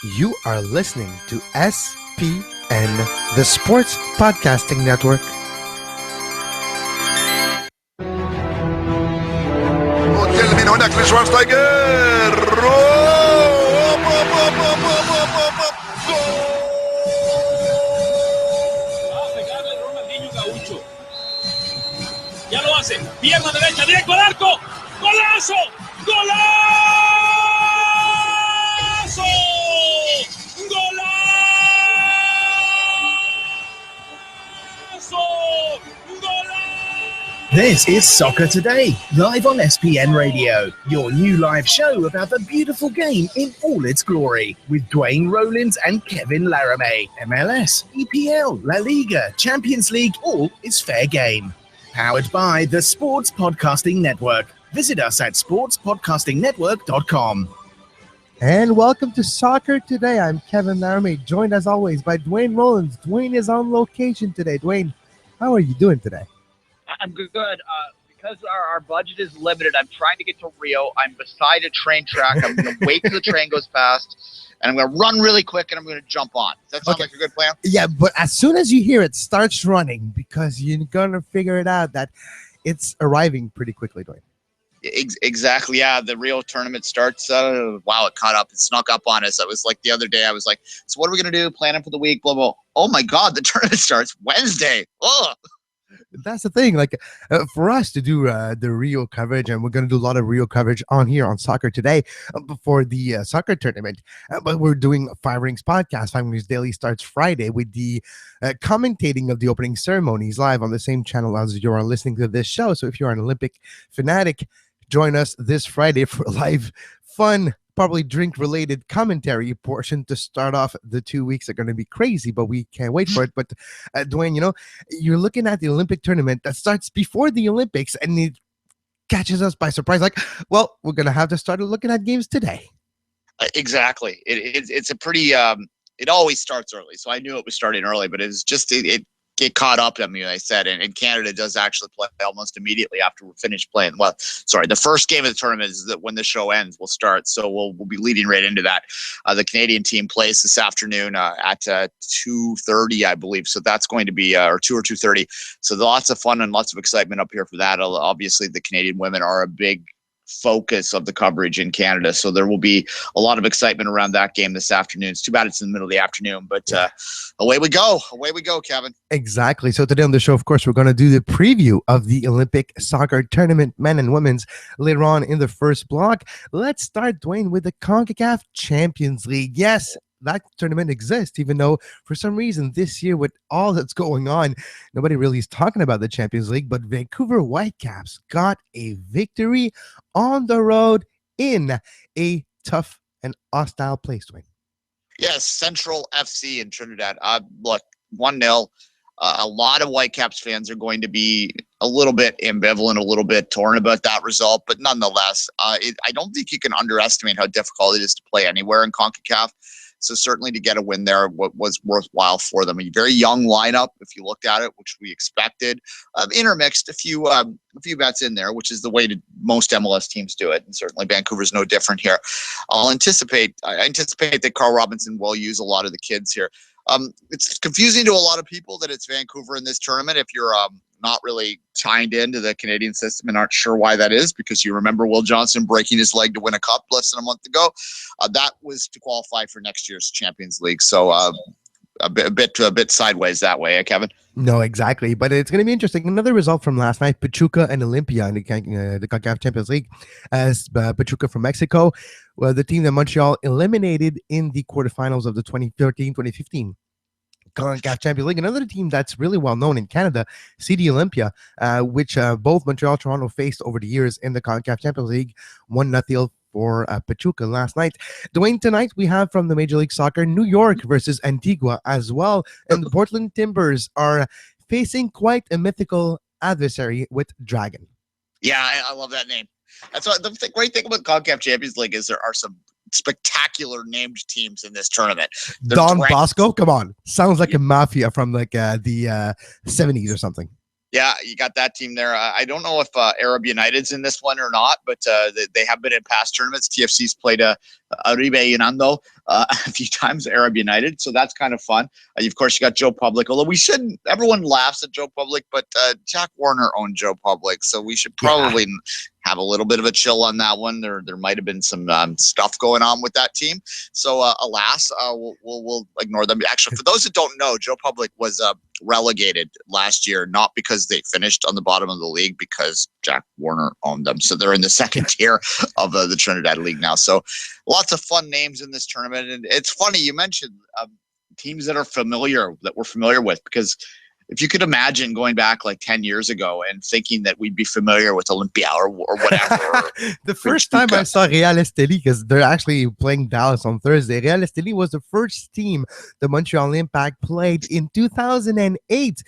You are listening to SPN, the Sports Podcasting Network. وتلمين هناك لشوارزنيجر. Pegarle Ronaldinho Gaucho. Ya lo hace. Pierna derecha, directo al arco. ¡Golazo! ¡Golazo! ¡Golazo! ¡Golazo! This is Soccer Today, live on SPN Radio, your new live show about the beautiful game in all its glory, with Duane, Rollins and Kevin Laramee. MLS, EPL, La Liga, Champions League, all is fair game. Powered by the Sports Podcasting Network. Visit us at sportspodcastingnetwork.com. And welcome to Soccer Today. I'm Kevin Laramee, joined as always by Duane Rollins. Duane is on location today. Duane, how are you doing today? I'm good. Because our budget is limited, I'm trying to get to Rio. I'm beside a train track. I'm going to wait till the train goes past, and I'm going to run really quick, and I'm going to jump on. Does that sound like a good plan? Yeah, but as soon as you hear it starts running, because you're going to figure it out that it's arriving pretty quickly, Duane. Exactly. Yeah, the Rio tournament starts. Wow, it caught up. It snuck up on us. I was like the other day. I was like, "So what are we going to do? Planning for the week? Blah blah." Oh my God, the tournament starts Wednesday. Ugh. That's the thing. Like for us to do the Rio coverage, and we're going to do a lot of Rio coverage on here on Soccer Today before the soccer tournament. But we're doing Five Rings podcast. Five Rings Daily starts Friday with the commentating of the opening ceremonies live on the same channel as you are listening to this show. So if you're an Olympic fanatic, join us this Friday for a live, fun, probably drink-related commentary portion to start off. The 2 weeks are going to be crazy, but we can't wait for it. But Duane, you know, you're looking at the Olympic tournament that starts before the Olympics, and it catches us by surprise. Like, well, we're going to have to start looking at games today. Exactly. It's a pretty. It always starts early, so I knew it was starting early, but it's just it get caught up at me, I said, and Canada does actually play almost immediately after we're finished playing. Well, sorry, the first game of the tournament is that when the show ends, we'll start. So we'll be leading right into that. The Canadian team plays this afternoon at 2:30, I believe. So that's going to be or 2 or 2:30. So lots of fun and lots of excitement up here for that. Obviously, the Canadian women are a big focus of the coverage in Canada, so there will be a lot of excitement around that game this afternoon. It's too bad it's in the middle of the afternoon, but away we go, Kevin. Exactly. So today on the show, of course, we're going to do the preview of the Olympic soccer tournament, men and women's, later on in the first block. Let's start, Duane, with the CONCACAF Champions League. Yes, that tournament exists, even though for some reason this year, with all that's going on, nobody really is talking about the Champions League. But Vancouver Whitecaps got a victory on the road in a tough and hostile place, Duane. Yes, Central FC in Trinidad. Look, 1-0. A lot of Whitecaps fans are going to be a little bit ambivalent, a little bit torn about that result, but nonetheless, I don't think you can underestimate how difficult it is to play anywhere in CONCACAF. So certainly to get a win there was worthwhile for them. A very young lineup, if you looked at it, which we expected. Intermixed a few bets in there, which is the way most MLS teams do it, and certainly Vancouver's no different here. I anticipate that Carl Robinson will use a lot of the kids here. It's confusing to a lot of people that it's Vancouver in this tournament. If you're not really tied into the Canadian system and aren't sure why that is, because you remember Will Johnson breaking his leg to win a cup less than a month ago. That was to qualify for next year's Champions League. So a bit sideways that way, Kevin? No, exactly. But it's going to be interesting. Another result from last night, Pachuca and Olympia in the CONCACAF Champions League, as Pachuca from Mexico, the team that Montreal eliminated in the quarterfinals of the 2013-2015 CONCACAF Champions League. Another team that's really well known in Canada, CD Olympia, which both Montreal and Toronto faced over the years in the CONCACAF Champions League, 1-0 for Pachuca last night. Duane, tonight we have from the Major League Soccer, New York versus Antigua as well. And the Portland Timbers are facing quite a mythical adversary with Dragon. Yeah, I love that name. That's what the great thing about CONCACAF Champions League is there are some spectacular named teams in this tournament. Don Bosco, come on. Sounds like a mafia from like the 70s or something. Yeah, you got that team there. I don't know if Arab United's in this one or not, but they have been in past tournaments. TFC's played Rio a few times, Arab United, so that's kind of fun. Of course, you got Joe Public, although we shouldn't. Everyone laughs at Joe Public, but Jack Warner owned Joe Public, so we should probably have a little bit of a chill on that one. There might have been some stuff going on with that team, so alas, we'll ignore them. Actually, for those that don't know, Joe Public was relegated last year, not because they finished on the bottom of the league, because Jack Warner owned them. So they're in the second tier of the Trinidad League now. So lots of fun names in this tournament. And it's funny, you mentioned teams that we're familiar with, because if you could imagine going back like 10 years ago and thinking that we'd be familiar with Olympia or whatever. The first time I saw Real Esteli, because they're actually playing Dallas on Thursday, Real Esteli was the first team the Montreal Impact played in 2008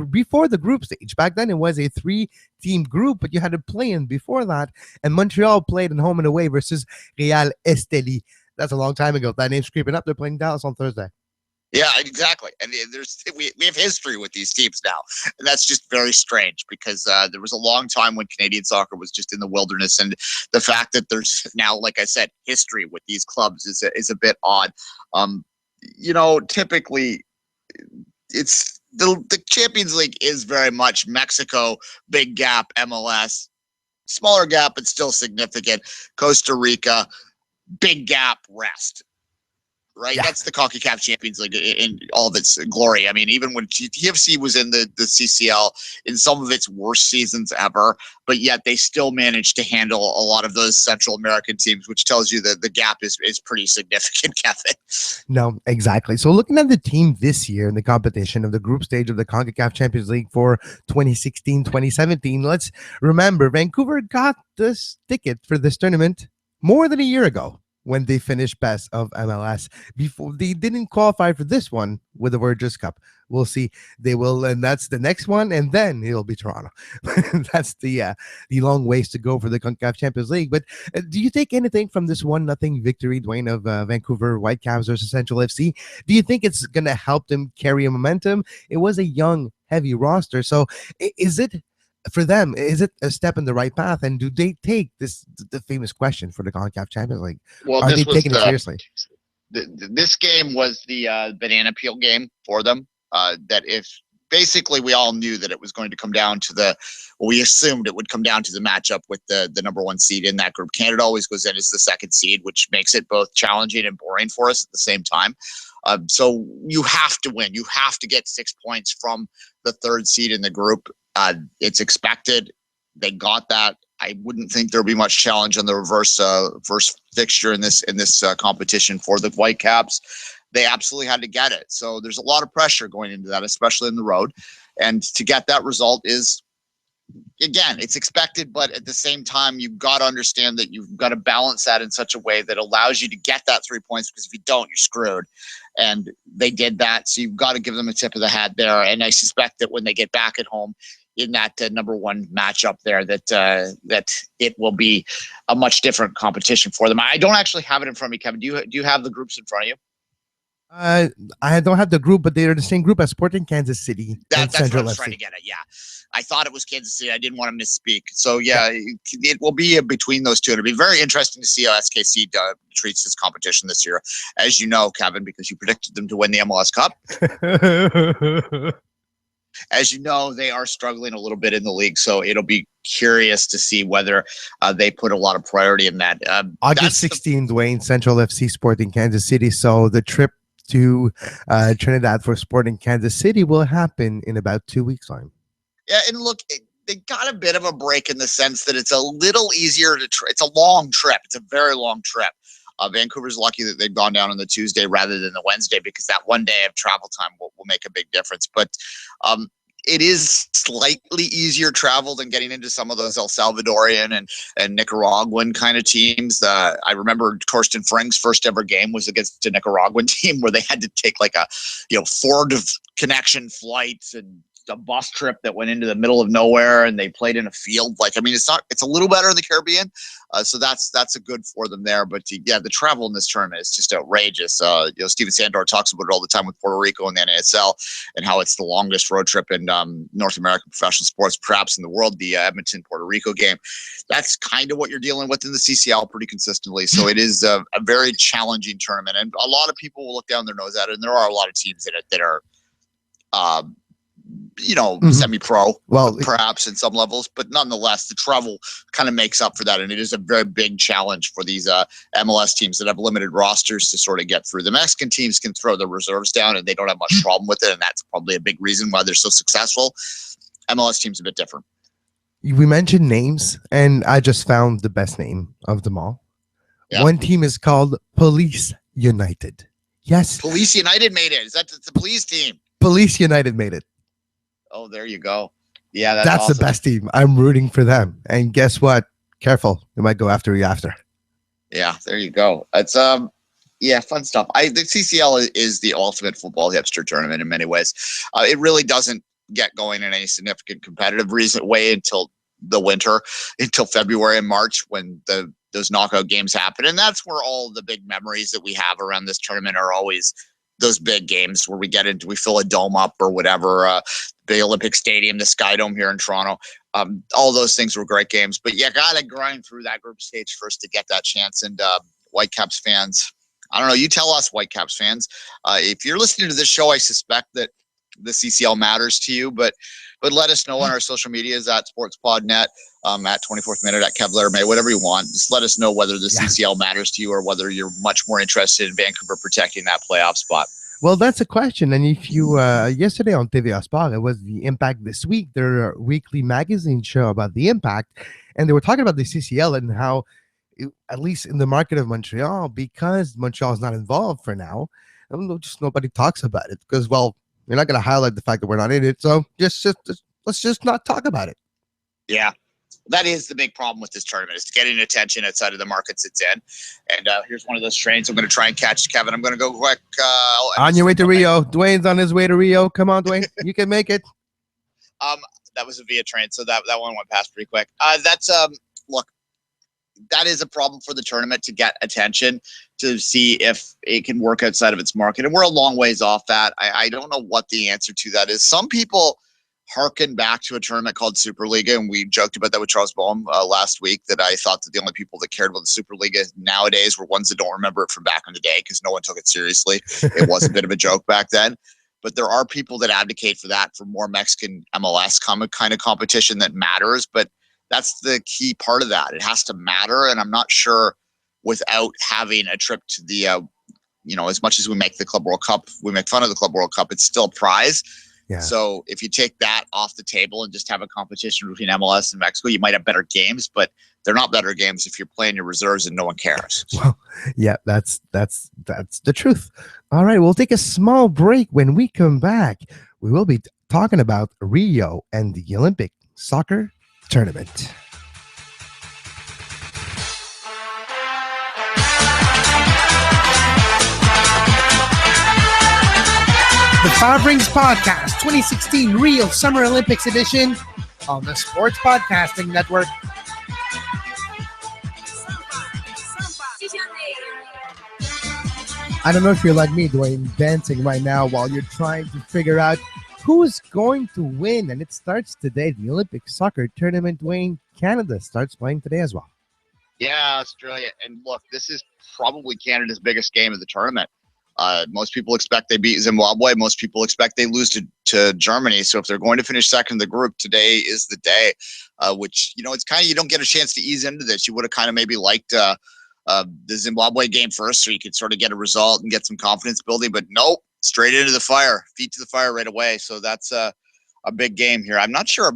before the group stage. Back then it was a 3-team group, but you had to play in before that. And Montreal played in home and away versus Real Esteli. That's a long time ago. That name's creeping up. They're playing Dallas on Thursday. Yeah, exactly. And we have history with these teams now. And that's just very strange, because there was a long time when Canadian soccer was just in the wilderness. And the fact that there's now, like I said, history with these clubs is a bit odd. Typically it's the Champions League is very much Mexico, big gap, MLS, smaller gap, but still significant. Costa Rica, big gap, rest. Right, yeah. That's the CONCACAF Champions League in all of its glory. I mean, even when TFC was in the CCL in some of its worst seasons ever, but yet they still managed to handle a lot of those Central American teams, which tells you that the gap is pretty significant, Kevin. No, exactly. So looking at the team this year in the competition of the group stage of the CONCACAF Champions League for 2016-2017, let's remember Vancouver got this ticket for this tournament more than a year ago, when they finished best of MLS. Before they didn't qualify for this one with the Virgins Cup. We'll see. They will, and that's the next one, and then it'll be Toronto. That's the long ways to go for the CONCACAF Champions League. But do you take anything from this 1-0 victory, Duane, of Vancouver Whitecaps versus Central FC? Do you think it's going to help them carry a momentum? It was a young, heavy roster. So is it, for them, is it a step in the right path? And do they take the famous question for the CONCACAF Champions League? Well, are they taking it seriously? This game was the banana peel game for them. That if basically we all knew that it was going to come down to we assumed it would come down to the matchup with the number one seed in that group. Canada always goes in as the second seed, which makes it both challenging and boring for us at the same time. So you have to win. You have to get 6 points from the third seed in the group. It's expected. They got that. I wouldn't think there'll be much challenge on the reverse fixture in this competition for the Whitecaps. They absolutely had to get it. So there's a lot of pressure going into that, especially in the road. And to get that result is, again, it's expected, but at the same time, you've got to understand that you've got to balance that in such a way that allows you to get that 3 points, because if you don't, you're screwed. And they did that. So you've got to give them a tip of the hat there. And I suspect that when they get back at home in that number one matchup there, that it will be a much different competition for them. I don't actually have it in front of me, Kevin. Do you have the groups in front of you? I don't have the group, but they're the same group as Sporting Kansas City. That's what I was trying to get at. Yeah, I thought it was Kansas City. I didn't want to misspeak. So yeah, it will be between those two. It'll be very interesting to see how SKC treats this competition this year. As you know, Kevin, because you predicted them to win the MLS Cup. As you know, they are struggling a little bit in the league, so it'll be curious to see whether they put a lot of priority in that. August 16th, Duane, Central FC Sporting Kansas City. So the trip to Trinidad for Sporting Kansas City will happen in about 2 weeks' time. Yeah, and look, they got a bit of a break in the sense that it's a little easier to. It's a long trip. It's a very long trip. Vancouver's lucky that they've gone down on the Tuesday rather than the Wednesday, because that 1 day of travel time will make a big difference. But it is slightly easier travel than getting into some of those El Salvadorian and Nicaraguan kind of teams. I remember Torsten Freng's first ever game was against a Nicaraguan team where they had to take like a 4 connection flights and a bus trip that went into the middle of nowhere and they played in a field. Like, I mean, it's a little better in the Caribbean. So that's a good for them there. But the travel in this tournament is just outrageous. Steven Sandor talks about it all the time with Puerto Rico and the NASL and how it's the longest road trip in North American professional sports, perhaps in the world, the Edmonton, Puerto Rico game. That's kind of what you're dealing with in the CCL pretty consistently. So it is a very challenging tournament. And a lot of people will look down their nose at it. And there are a lot of teams in it that are, semi-pro, well, perhaps in some levels, but nonetheless, the travel kind of makes up for that. And it is a very big challenge for these MLS teams that have limited rosters to sort of get through. The Mexican teams can throw their reserves down and they don't have much problem with it. And that's probably a big reason why they're so successful. MLS teams a bit different. We mentioned names, and I just found the best name of them all. Yeah. One team is called Police United. Yes. Police United made it. It's a police team. Police United made it. Oh, there you go. Yeah, that's awesome. The best team. I'm rooting for them. And guess what? Careful. They might go after you after. Yeah, there you go. It's fun stuff. The CCL is the ultimate football hipster tournament in many ways. It really doesn't get going in any significant competitive way until the winter, until February and March when those knockout games happen. And that's where all the big memories that we have around this tournament are always those big games where we fill a dome up or whatever, the Olympic Stadium, the Sky Dome here in Toronto. All those things were great games, but you got to grind through that group stage first to get that chance. And Whitecaps fans, I don't know, you tell us, Whitecaps fans, if you're listening to this show, I suspect that the CCL matters to you, but let us know on our social medias at SportsPodNet, at 24th Minute, at Kev Laramee, whatever you want. Just let us know whether the CCL matters to you or whether you're much more interested in Vancouver protecting that playoff spot. Well, that's a question. And if you, yesterday on TVA Sport, it was the Impact This Week, their weekly magazine show about the Impact. And they were talking about the CCL and how, at least in the market of Montreal, because Montreal is not involved for now, I don't know, just nobody talks about it because, well, you're not going to highlight the fact that we're not in it. So let's just not talk about it. Yeah. That is the big problem with this tournament, is getting attention outside of the markets it's in. And here's one of those trains I'm going to try and catch, Kevin. I'm going to go quick. On your way to Rio. Duane's on his way to Rio. Come on, Duane. You can make it. That was a via train, so that one went past pretty quick. Look, that is a problem for the tournament, to get attention, to see if it can work outside of its market. And we're a long ways off that. I don't know what the answer to that is. Some people harken back to a tournament called Superliga, and we joked about that with Charles Boehm last week, that I thought that the only people that cared about the Superliga nowadays were ones that don't remember it from back in the day because no one took it seriously. It was a bit of a joke back then. But there are people that advocate for that, for more Mexican MLS kind of competition that matters. But that's the key part of that. It has to matter. And I'm not sure, without having a trip to the, as much as we make the Club World Cup, we make fun of the Club World Cup, it's still a prize. Yeah. So if you take that off the table and just have a competition between MLS and Mexico, you might have better games, but they're not better games if you're playing your reserves and no one cares. Well, yeah, that's the truth. All right, we'll take a small break. When we come back, we will be talking about Rio and the Olympic Soccer Tournament. The Five Rings Podcast, 2016 Rio Summer Olympics edition on the Sports Podcasting Network. I don't know if you're like me, Duane, dancing right now while you're trying to figure out who is going to win. And it starts today, the Olympic Soccer Tournament. Duane, Canada starts playing today as well. Yeah, Australia. And look, this is probably Canada's biggest game of the tournament. Most people expect they beat Zimbabwe. Most people expect they lose to Germany. So if they're going to finish second in the group, today is the day, which, it's kind of, you don't get a chance to ease into this. You would have kind of maybe liked the Zimbabwe game first, so you could sort of get a result and get some confidence building. But nope, straight into the fire, feet to the fire right away. So that's a big game here. I'm not sure,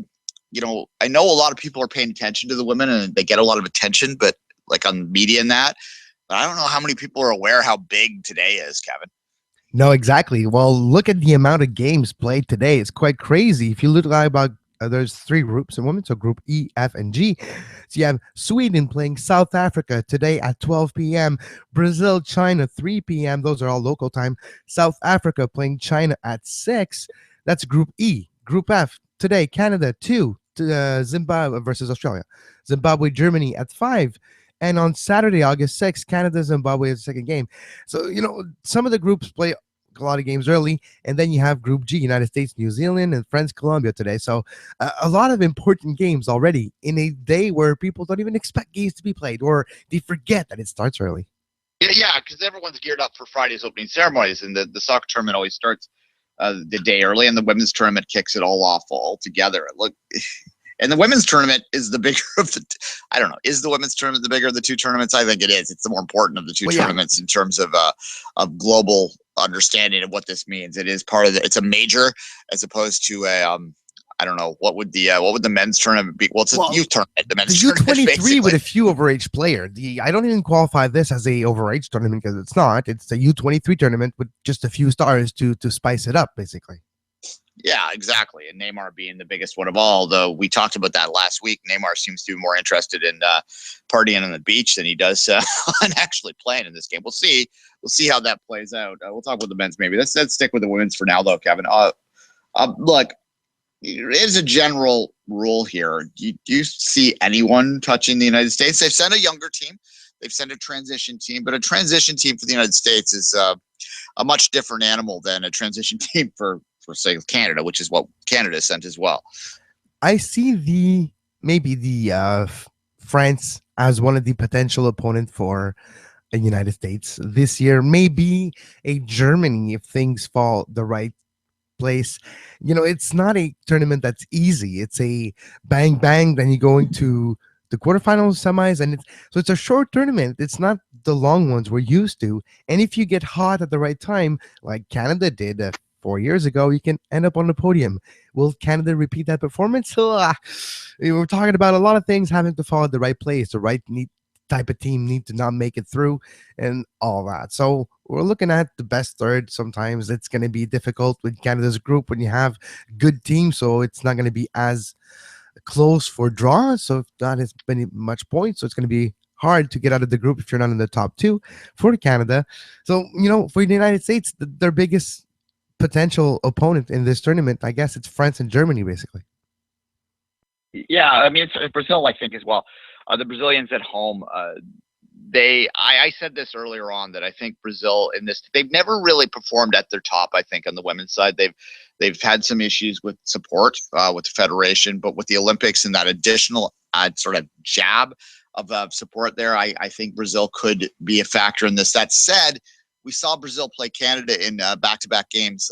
I know a lot of people are paying attention to the women and they get a lot of attention, but like on media and that. But I don't know how many people are aware how big today is, Kevin. No, exactly. Well, look at the amount of games played today. It's quite crazy. If you look at about, there's three groups in women, so Group E, F, and G. So you have Sweden playing South Africa today at 12 p.m., Brazil, China, 3 p.m. Those are all local time. South Africa playing China at 6. That's Group E. Group F today, Canada 2, Zimbabwe versus Australia. Zimbabwe, Germany at 5. And on Saturday, August 6th, Canada, Zimbabwe is the second game. So, some of the groups play a lot of games early. And then you have Group G, United States, New Zealand, and France, Colombia today. So a lot of important games already in a day where people don't even expect games to be played, or they forget that it starts early. Yeah, because everyone's geared up for Friday's opening ceremonies, and the soccer tournament always starts the day early, and the women's tournament kicks it all off all together. Look, and the women's tournament is the bigger of the. I don't know. Is the women's tournament the bigger of the two tournaments? I think it is. It's the more important of the two tournaments in terms of global understanding of what this means. It is part of the. It's a major as opposed to a. I don't know what would the men's tournament be? Well, it's a youth tournament. The men's tournament, U23 with a few overage players. I don't even qualify this as a overage tournament because it's not. It's a U23 tournament with just a few stars to spice it up, basically. Yeah, exactly. And Neymar being the biggest one of all, though we talked about that last week. Neymar seems to be more interested in partying on the beach than he does on actually playing in this game. We'll see. We'll see how that plays out. We'll talk about the men's maybe. Let's stick with the women's for now, though, Kevin. Look. There is a general rule here. Do you see anyone touching the United States? They've sent a younger team. They've sent a transition team. But a transition team for the United States is a much different animal than a transition team for say, Canada, which is what Canada sent as well. I see maybe the France as one of the potential opponents for the United States this year. Maybe a Germany if things fall the right place. It's not a tournament that's easy. It's a bang bang, then you go into the quarterfinals, semis, and it's a short tournament. It's not the long ones we're used to. And if you get hot at the right time, like Canada did 4 years ago, you can end up on the podium. Will Canada repeat that performance? We're talking about a lot of things having to fall at the right place. The right type of team need to not make it through and all that. So we're looking at the best third. Sometimes it's going to be difficult with Canada's group when you have good teams, so it's not going to be as close for draws. So if not as many much points, so it's going to be hard to get out of the group if you're not in the top two for Canada. So for the United States, their biggest potential opponent in this tournament, I guess it's France and Germany, basically. Yeah, I mean it's Brazil, I think, as well. The Brazilians at home, I said this earlier on that I think Brazil they've never really performed at their top. I think on the women's side, they've had some issues with support with the federation, but with the Olympics and that additional sort of jab of support there, I think Brazil could be a factor in this. That said, we saw Brazil play Canada in back-to-back games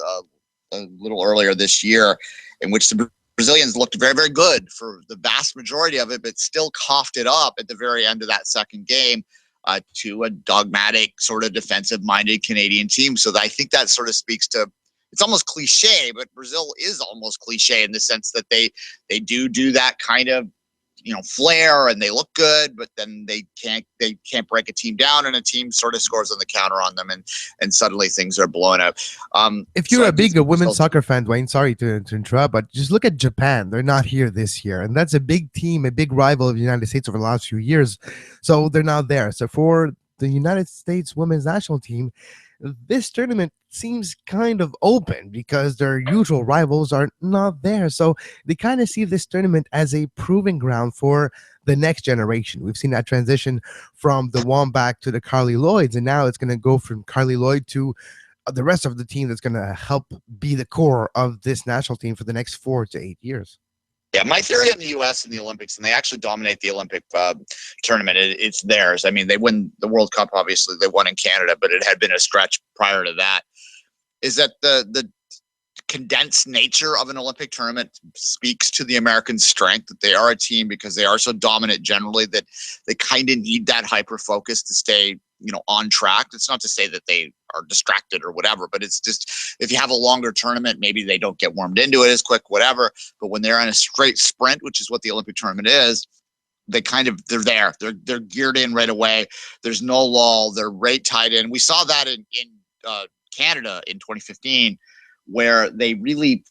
a little earlier this year, in which the Brazilians looked very, very good for the vast majority of it, but still coughed it up at the very end of that second game to a dogmatic, sort of defensive-minded Canadian team. So I think that sort of speaks to, it's almost cliche, but Brazil is almost cliche in the sense that they do that kind of flair, and they look good, but then they can't break a team down, and a team sort of scores on the counter on them, and suddenly things are blown up. If you're a big women's soccer fan, Duane, sorry to interrupt, but just look at Japan. They're not here this year, and that's a big team, a big rival of the United States over the last few years. So they're not there. So for the United States women's national team, this tournament seems kind of open because their usual rivals are not there. So they kind of see this tournament as a proving ground for the next generation. We've seen that transition from the Wambach to the Carly Lloyds, and now it's going to go from Carly Lloyd to the rest of the team that's going to help be the core of this national team for the next 4 to 8 years. Yeah, my theory on the U.S. and the Olympics, and they actually dominate the Olympic tournament. It's theirs. I mean, they win the World Cup, obviously. They won in Canada, but it had been a stretch prior to that. Is that the condensed nature of an Olympic tournament speaks to the American strength, that they are a team because they are so dominant generally that they kind of need that hyper focus to stay on track. It's not to say that they are distracted or whatever, but it's just, if you have a longer tournament, maybe they don't get warmed into it as quick, whatever. But when they're on a straight sprint, which is what the Olympic tournament is, they're there. They're geared in right away. There's no lull. They're right tied in. We saw that in Canada in 2015, where they really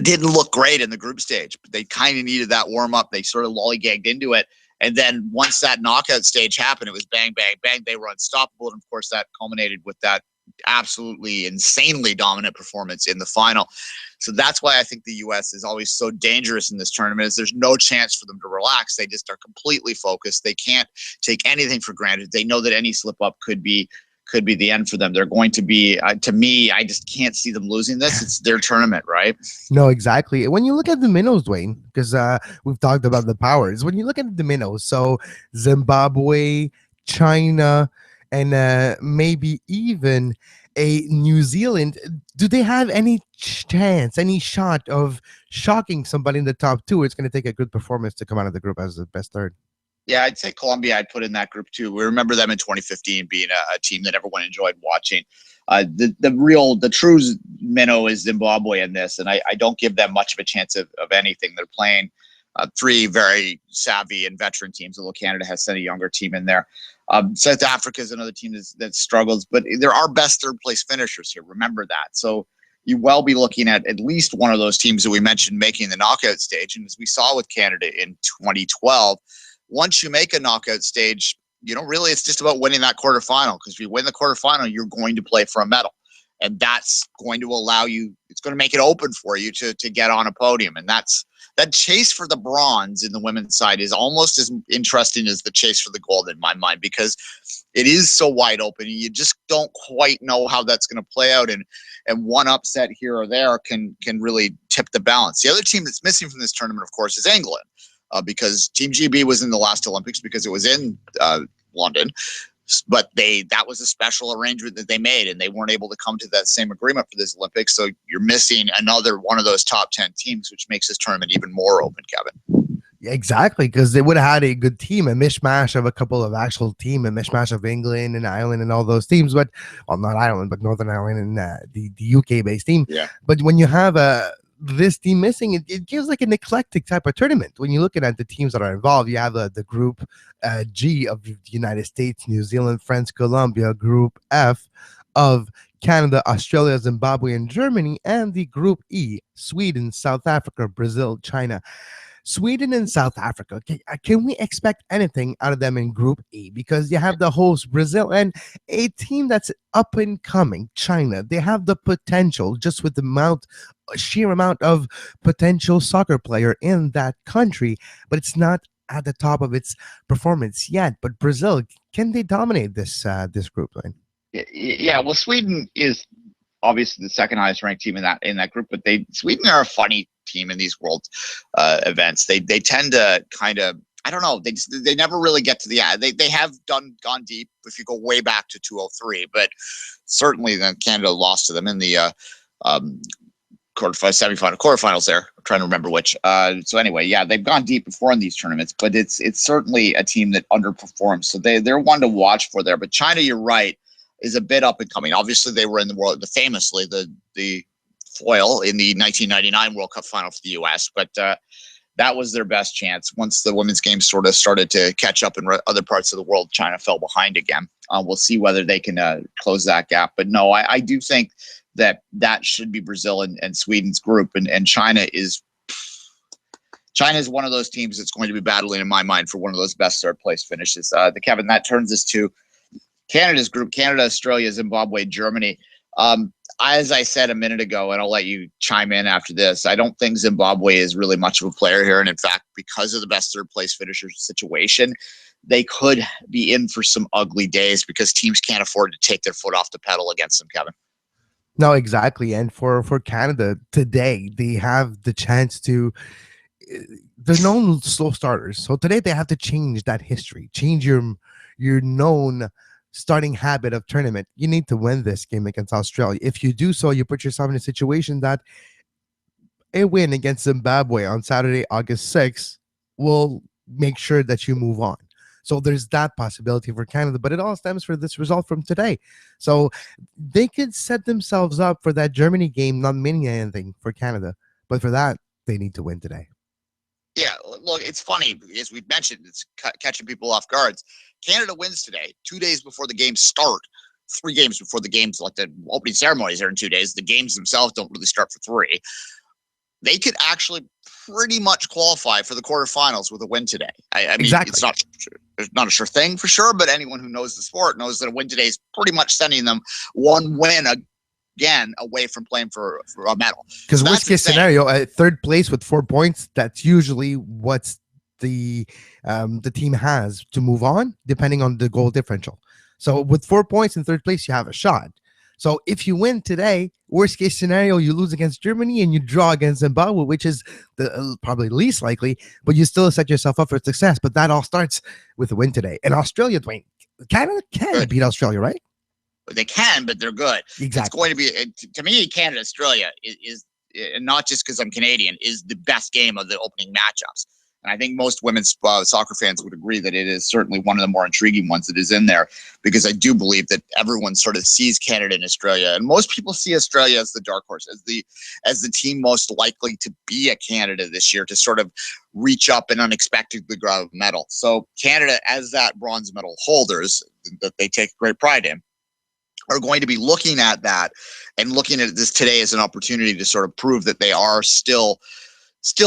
didn't look great in the group stage, but they kind of needed that warm up. They sort of lollygagged into it. And then once that knockout stage happened, it was bang, bang, bang. They were unstoppable. And of course, that culminated with that absolutely insanely dominant performance in the final. So that's why I think the U.S. is always so dangerous in this tournament. Is there's no chance for them to relax. They just are completely focused. They can't take anything for granted. They know that any slip up could be the end for them. They're going to be, to me, I just can't see them losing this. It's their tournament, right? No, exactly. When you look at the minnows, Dwayne, because we've talked about the powers. When you look at the minnows, so Zimbabwe, China, and maybe even a New Zealand, do they have any chance, any shot of shocking somebody in the top two? It's going to take a good performance to come out of the group as the best third. Yeah, I'd say Colombia I'd put in that group too. We remember them in 2015 being a team that everyone enjoyed watching. The true minnow is Zimbabwe in this, and I don't give them much of a chance of anything. They're playing three very savvy and veteran teams, although Canada has sent a younger team in there. South Africa is another team that struggles, but there are best third place finishers here. Remember that. So you will be looking at least one of those teams that we mentioned making the knockout stage. And as we saw with Canada in 2012, once you make a knockout stage, really it's just about winning that quarterfinal, because if you win the quarterfinal, you're going to play for a medal. And that's going to allow you, it's going to make it open for you to get on a podium. And that chase for the bronze in the women's side is almost as interesting as the chase for the gold in my mind, because it is so wide open. And you just don't quite know how that's going to play out. And one upset here or there can really tip the balance. The other team that's missing from this tournament, of course, is England, because Team GB was in the last Olympics because it was in London. But that was a special arrangement that they made, and they weren't able to come to that same agreement for this Olympics. So you're missing another one of those top 10 teams, which makes this tournament even more open, Kevin. Yeah, exactly, because they would have had a good team, a mishmash of a couple of actual team, a mishmash of England and Ireland and all those teams. But, well, not Ireland, but Northern Ireland and the UK-based team. Yeah. But when you have this team missing, it gives like an eclectic type of tournament. When you're looking at the teams that are involved, you have the group G of the United States, New Zealand, France, Colombia, group F of Canada, Australia, Zimbabwe, and Germany, and the group E, Sweden, South Africa, Brazil, China. Sweden and South Africa, can we expect anything out of them in Group E? Because you have the host Brazil and a team that's up and coming, China. They have the potential, just with the sheer amount of potential soccer player in that country, but it's not at the top of its performance yet. But Brazil, can they dominate this group line? Yeah, well, Sweden is obviously the second highest ranked team in that group, but Sweden are a funny team in these world events. They tend to kind of, I don't know, they never really get to they have gone deep if you go way back to 2003, but certainly then Canada lost to them in the quarterfinals there. I'm trying to remember which. So anyway, yeah, they've gone deep before in these tournaments, but it's certainly a team that underperforms. So they're one to watch for there. But China, you're right, is a bit up and coming. Obviously, they were in famously the foil in the 1999 World Cup final for the U.S., but that was their best chance. Once the women's game sort of started to catch up in other parts of the world, China fell behind again. We'll see whether they can close that gap. But no, I do think that should be Brazil and Sweden's group, and China is one of those teams that's going to be battling, in my mind, for one of those best third place finishes. Kevin, that turns us to Canada's group: Canada, Australia, Zimbabwe, Germany. As I said a minute ago, and I'll let you chime in after this, I don't think Zimbabwe is really much of a player here. And in fact, because of the best third place finisher situation, they could be in for some ugly days because teams can't afford to take their foot off the pedal against them, Kevin. No, exactly. And for Canada today, they have the chance to, they're known slow starters. So today they have to change that history, change your known starting habit of tournament. You need to win this game against Australia. If you do so, you put yourself in a situation that a win against Zimbabwe on Saturday, August 6th will make sure that you move on. So there's that possibility for Canada, but it all stems from this result from today. So they could set themselves up for that Germany game, not meaning anything for Canada, but for that, they need to win today. Yeah, look, it's funny, as we mentioned, it's catching people off guards. Canada wins today, 2 days before the games start, 3 games before the games, like the opening ceremonies are in 2 days. The games themselves don't really start for 3. They could actually pretty much qualify for the quarterfinals with a win today. I mean, Exactly. It's not a sure thing for sure, but anyone who knows the sport knows that a win today is pretty much sending them one win again away from playing for a medal. Because So worst case scenario, third place with 4 points, that's usually what's the team has to move on, depending on the goal differential. So with 4 points in third place, you have a shot. So if you win today, worst case scenario, you lose against Germany and you draw against Zimbabwe, which is the probably least likely, but you still set yourself up for success. But that all starts with a win today. And Australia, Duane, Canada can beat Australia, right? They can, but they're good. Exactly. It's going to be, to me, Canada Australia is not just because I'm Canadian, is the best game of the opening matchups. And I think most women's soccer fans would agree that it is certainly one of the more intriguing ones that is in there, because I do believe that everyone sort of sees Canada and Australia, and most people see Australia as the dark horse, as the team most likely to be a Canada this year, to sort of reach up and unexpectedly grab a medal. So Canada, as that bronze medal holders that they take great pride in, are going to be looking at that and looking at this today as an opportunity to sort of prove that they are still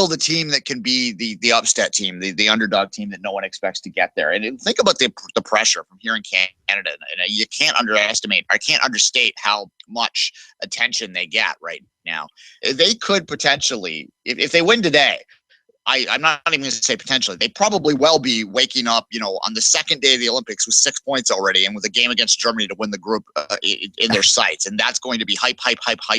the team that can be the upset team, the underdog team that no one expects to get there. And think about the pressure from here in Canada. And you can't understate how much attention they get right now. They could potentially, if they win today, I'm not even going to say potentially, they probably will be waking up, on the second day of the Olympics with 6 points already, and with a game against Germany to win the group in their sights. And that's going to be hype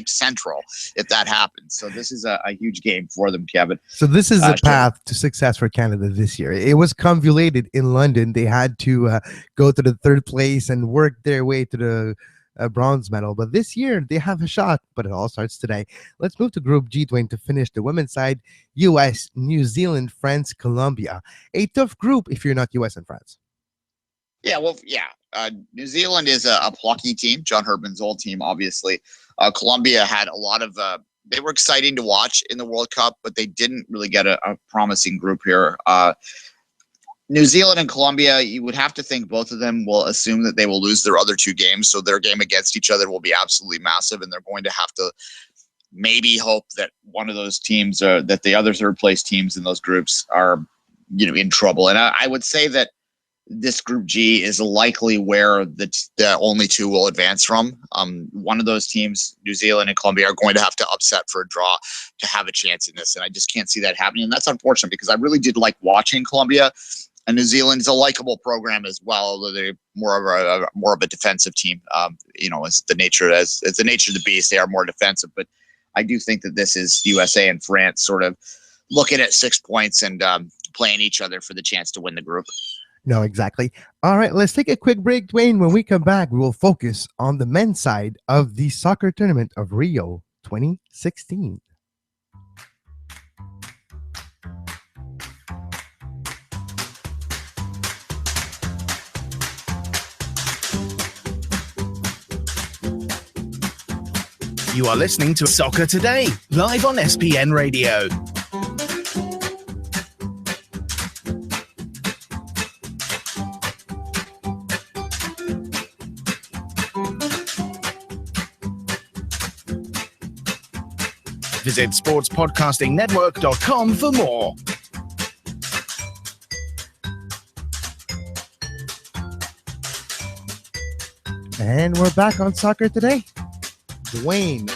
central if that happens. So this is a huge game for them, Kevin. So this is the path to success for Canada this year. It was convoluted in London. They had to go to the third place and work their way to the bronze medal. But this year they have a shot, but it all starts today. Let's move to Group G, Duane, to finish the women's side. US, New Zealand, France, Colombia. A tough group if you're not US and France. Yeah, well, yeah. New Zealand is a plucky team, John Herdman's old team, obviously. Colombia had a lot of they were exciting to watch in the World Cup, but they didn't really get a promising group here. New Zealand and Colombia, you would have to think both of them will assume that they will lose their other two games. So their game against each other will be absolutely massive. And they're going to have to maybe hope that one of those teams, that the other third place teams in those groups are, in trouble. And I would say that this Group G is likely where the only two will advance from. One of those teams, New Zealand and Colombia, are going to have to upset for a draw to have a chance in this. And I just can't see that happening. And that's unfortunate, because I really did like watching Colombia. And New Zealand is a likable program as well, although they're more of a defensive team. As the nature of the beast, they are more defensive. But I do think that this is USA and France sort of looking at 6 points and playing each other for the chance to win the group. No, exactly. All right, let's take a quick break, Duane. When we come back, we will focus on the men's side of the soccer tournament of Rio 2016. You are listening to Soccer Today, live on SPN Radio. Visit sportspodcastingnetwork.com for more. And we're back on Soccer Today. Duane,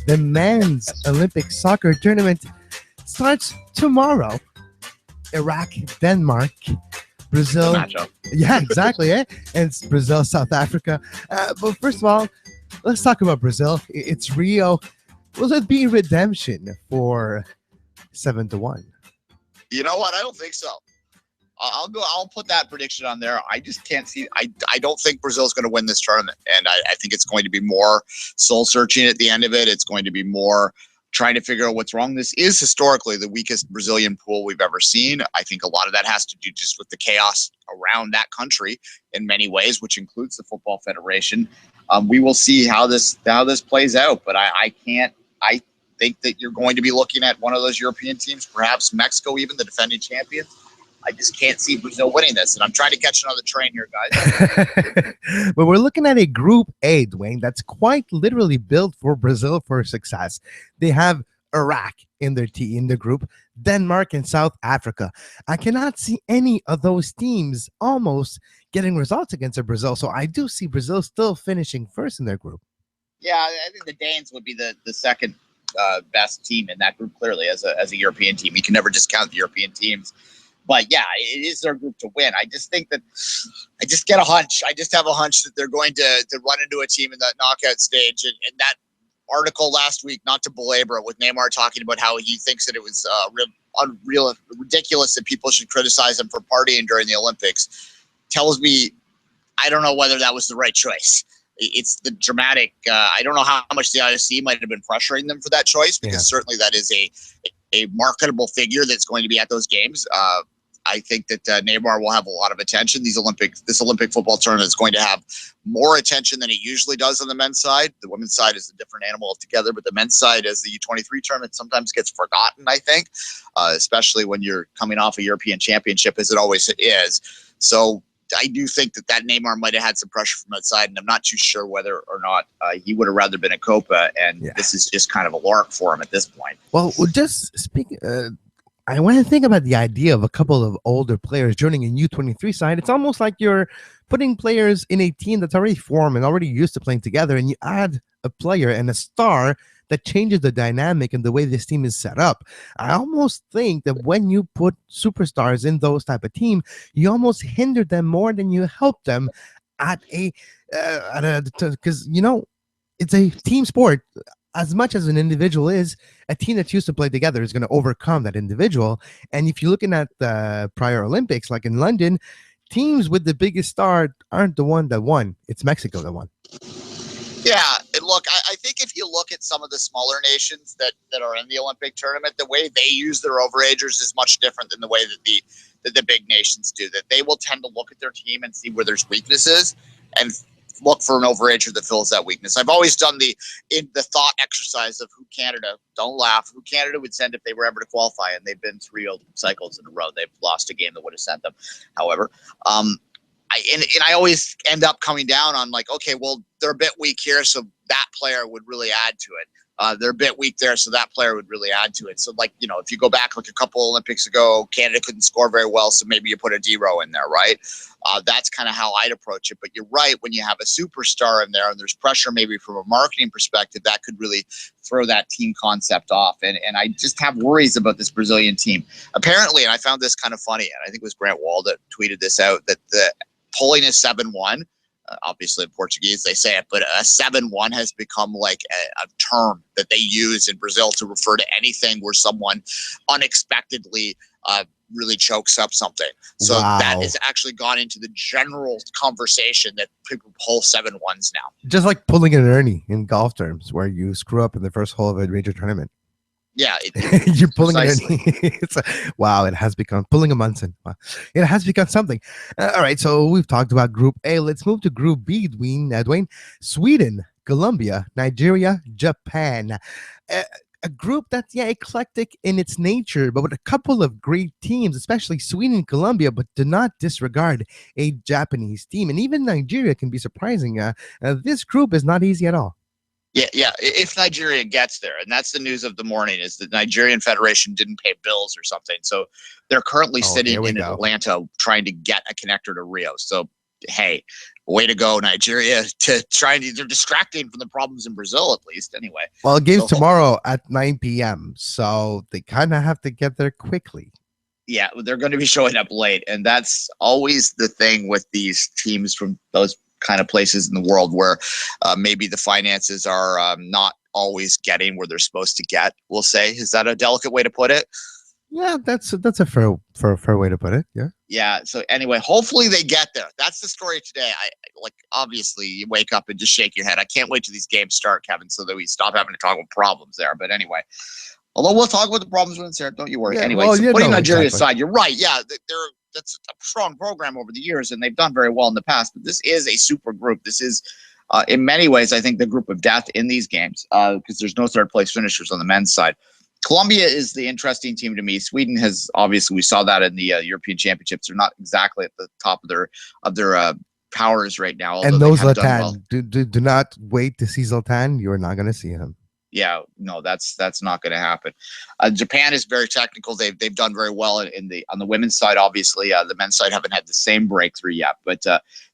the men's Olympic soccer tournament starts tomorrow. Iraq, Denmark, Brazil. Yeah, exactly. And it's Brazil, South Africa. But first of all, let's talk about Brazil. It's Rio. Will it be redemption for 7-1? You know what? I don't think so. I'll put that prediction on there. I just can't see. I don't think Brazil's going to win this tournament. And I think it's going to be more soul searching at the end of it. It's going to be more trying to figure out what's wrong. This is historically the weakest Brazilian pool we've ever seen. I think a lot of that has to do just with the chaos around that country in many ways, which includes the Football Federation. We will see how this plays out. But I think that you're going to be looking at one of those European teams, perhaps Mexico, even the defending champions. I just can't see Brazil winning this, and I'm trying to catch another train here, guys. But we're looking at a Group A, Duane, that's quite literally built for Brazil for success. They have Iraq in the group, Denmark and South Africa. I cannot see any of those teams almost getting results against Brazil. So I do see Brazil still finishing first in their group. Yeah, I think the Danes would be the second best team in that group, clearly, as a European team. You can never discount the European teams. But yeah, it is their group to win. I just think that I just get a hunch. I just have a hunch that they're going to run into a team in that knockout stage. And that article last week, not to belabor it, with Neymar talking about how he thinks that it was unreal, ridiculous that people should criticize him for partying during the Olympics, tells me I don't know whether that was the right choice. It's the dramatic. I don't know how much the IOC might have been pressuring them for that choice, because certainly that is a marketable figure that's going to be at those games. I think that Neymar will have a lot of attention. This Olympic football tournament is going to have more attention than it usually does on the men's side. The women's side is a different animal altogether, but the men's side, as the U23 tournament, sometimes gets forgotten, I think, especially when you're coming off a European championship, as it always is. So I do think that Neymar might have had some pressure from outside, and I'm not too sure whether or not he would have rather been a Copa, and this is just kind of a lark for him at this point. Well, just speaking, I want to think about the idea of a couple of older players joining a U23 side. It's almost like you're putting players in a team that's already formed and already used to playing together, and you add a player and a star that changes the dynamic and the way this team is set up. I almost think that when you put superstars in those type of team, you almost hinder them more than you help them because it's a team sport. As much as an individual is, a team that's used to play together is going to overcome that individual. And if you're looking at the prior Olympics, like in London, teams with the biggest star aren't the one that won. It's Mexico that won. Yeah, and look, I think if you look at some of the smaller nations that are in the Olympic tournament, the way they use their overagers is much different than the way that the big nations do. That they will tend to look at their team and see where there's weaknesses and look for an overager that fills that weakness. I've always done the thought exercise of who Canada, don't laugh, who Canada would send if they were ever to qualify, and they've been 3 cycles in a row. They've lost a game that would have sent them. However, I always end up coming down on like, okay, well, they're a bit weak here, so that player would really add to it. They're a bit weak there, so that player would really add to it. So, like, if you go back like a couple Olympics ago, Canada couldn't score very well, so maybe you put a D-row in there, right? That's kind of how I'd approach it. But you're right, when you have a superstar in there and there's pressure maybe from a marketing perspective, that could really throw that team concept off. And I just have worries about this Brazilian team. Apparently, and I found this kind of funny, and I think it was Grant Wall that tweeted this out, that the polling is 7-1. Obviously in Portuguese they say it, but a 7-1 has become like a term that they use in Brazil to refer to anything where someone unexpectedly really chokes up something. So that has actually gone into the general conversation that people pull 7-1s now. Just like pulling an Ernie in golf terms, where you screw up in the first hole of a major tournament. Yeah, you're pulling it. Wow, it has become pulling a Munson. Wow. It has become something. All right, so we've talked about Group A. Let's move to Group B, Duane. Sweden, Colombia, Nigeria, Japan. A group that's eclectic in its nature, but with a couple of great teams, especially Sweden and Colombia, but do not disregard a Japanese team. And even Nigeria can be surprising. This group is not easy at all. Yeah. If Nigeria gets there, and that's the news of the morning, is the Nigerian Federation didn't pay bills or something. So they're currently sitting in Atlanta trying to get a connector to Rio. So, hey, way to go, Nigeria, to they're distracting from the problems in Brazil, at least, anyway. Well, it game's tomorrow at 9 p.m., so they kind of have to get there quickly. Yeah, they're going to be showing up late, and that's always the thing with these teams from those kind of places in the world where maybe the finances are not always getting where they're supposed to get, we'll say. Is that a delicate way to put it? Yeah, that's a fair way to put it. Yeah. So anyway, hopefully they get there. That's the story today. Obviously you wake up and just shake your head. I can't wait till these games start, Kevin, so that we stop having to talk about problems there. But anyway, although we'll talk about the problems when it's there, don't you worry. Anyway, putting Nigeria aside, you're right. Yeah, that's a strong program over the years, and they've done very well in the past. But this is a super group. This is, in many ways, I think, the group of death in these games, because there's no third place finishers on the men's side. Colombia is the interesting team to me. Sweden has, obviously, we saw that in the European Championships. They're not exactly at the top of their powers right now. And no Zlatan. Do not wait to see Zlatan. You are not going to see him. Yeah, no, that's not going to happen. Japan is very technical. They've done very well on the women's side. Obviously, the men's side haven't had the same breakthrough yet. But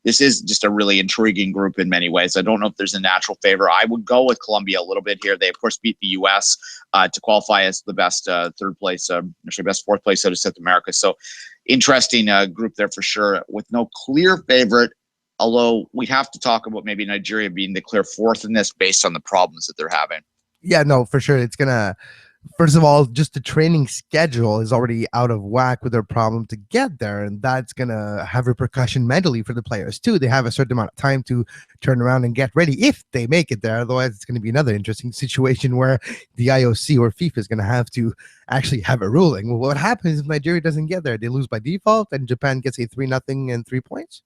this is just a really intriguing group in many ways. I don't know if there's a natural favor. I would go with Colombia a little bit here. They of course beat the U.S. To qualify as the best third place, actually best fourth place out of South America. So interesting group there for sure, with no clear favorite. Although we have to talk about maybe Nigeria being the clear fourth in this based on the problems that they're having. Yeah, no, for sure. It's gonna, first of all, just the training schedule is already out of whack with their problem to get there, and that's gonna have repercussion mentally for the players too. They have a certain amount of time to turn around and get ready if they make it there. Otherwise, it's gonna be another interesting situation where the IOC or FIFA is gonna have to actually have a ruling. Well, what happens if Nigeria doesn't get there? They lose by default, and Japan gets a 3-0 and 3 points.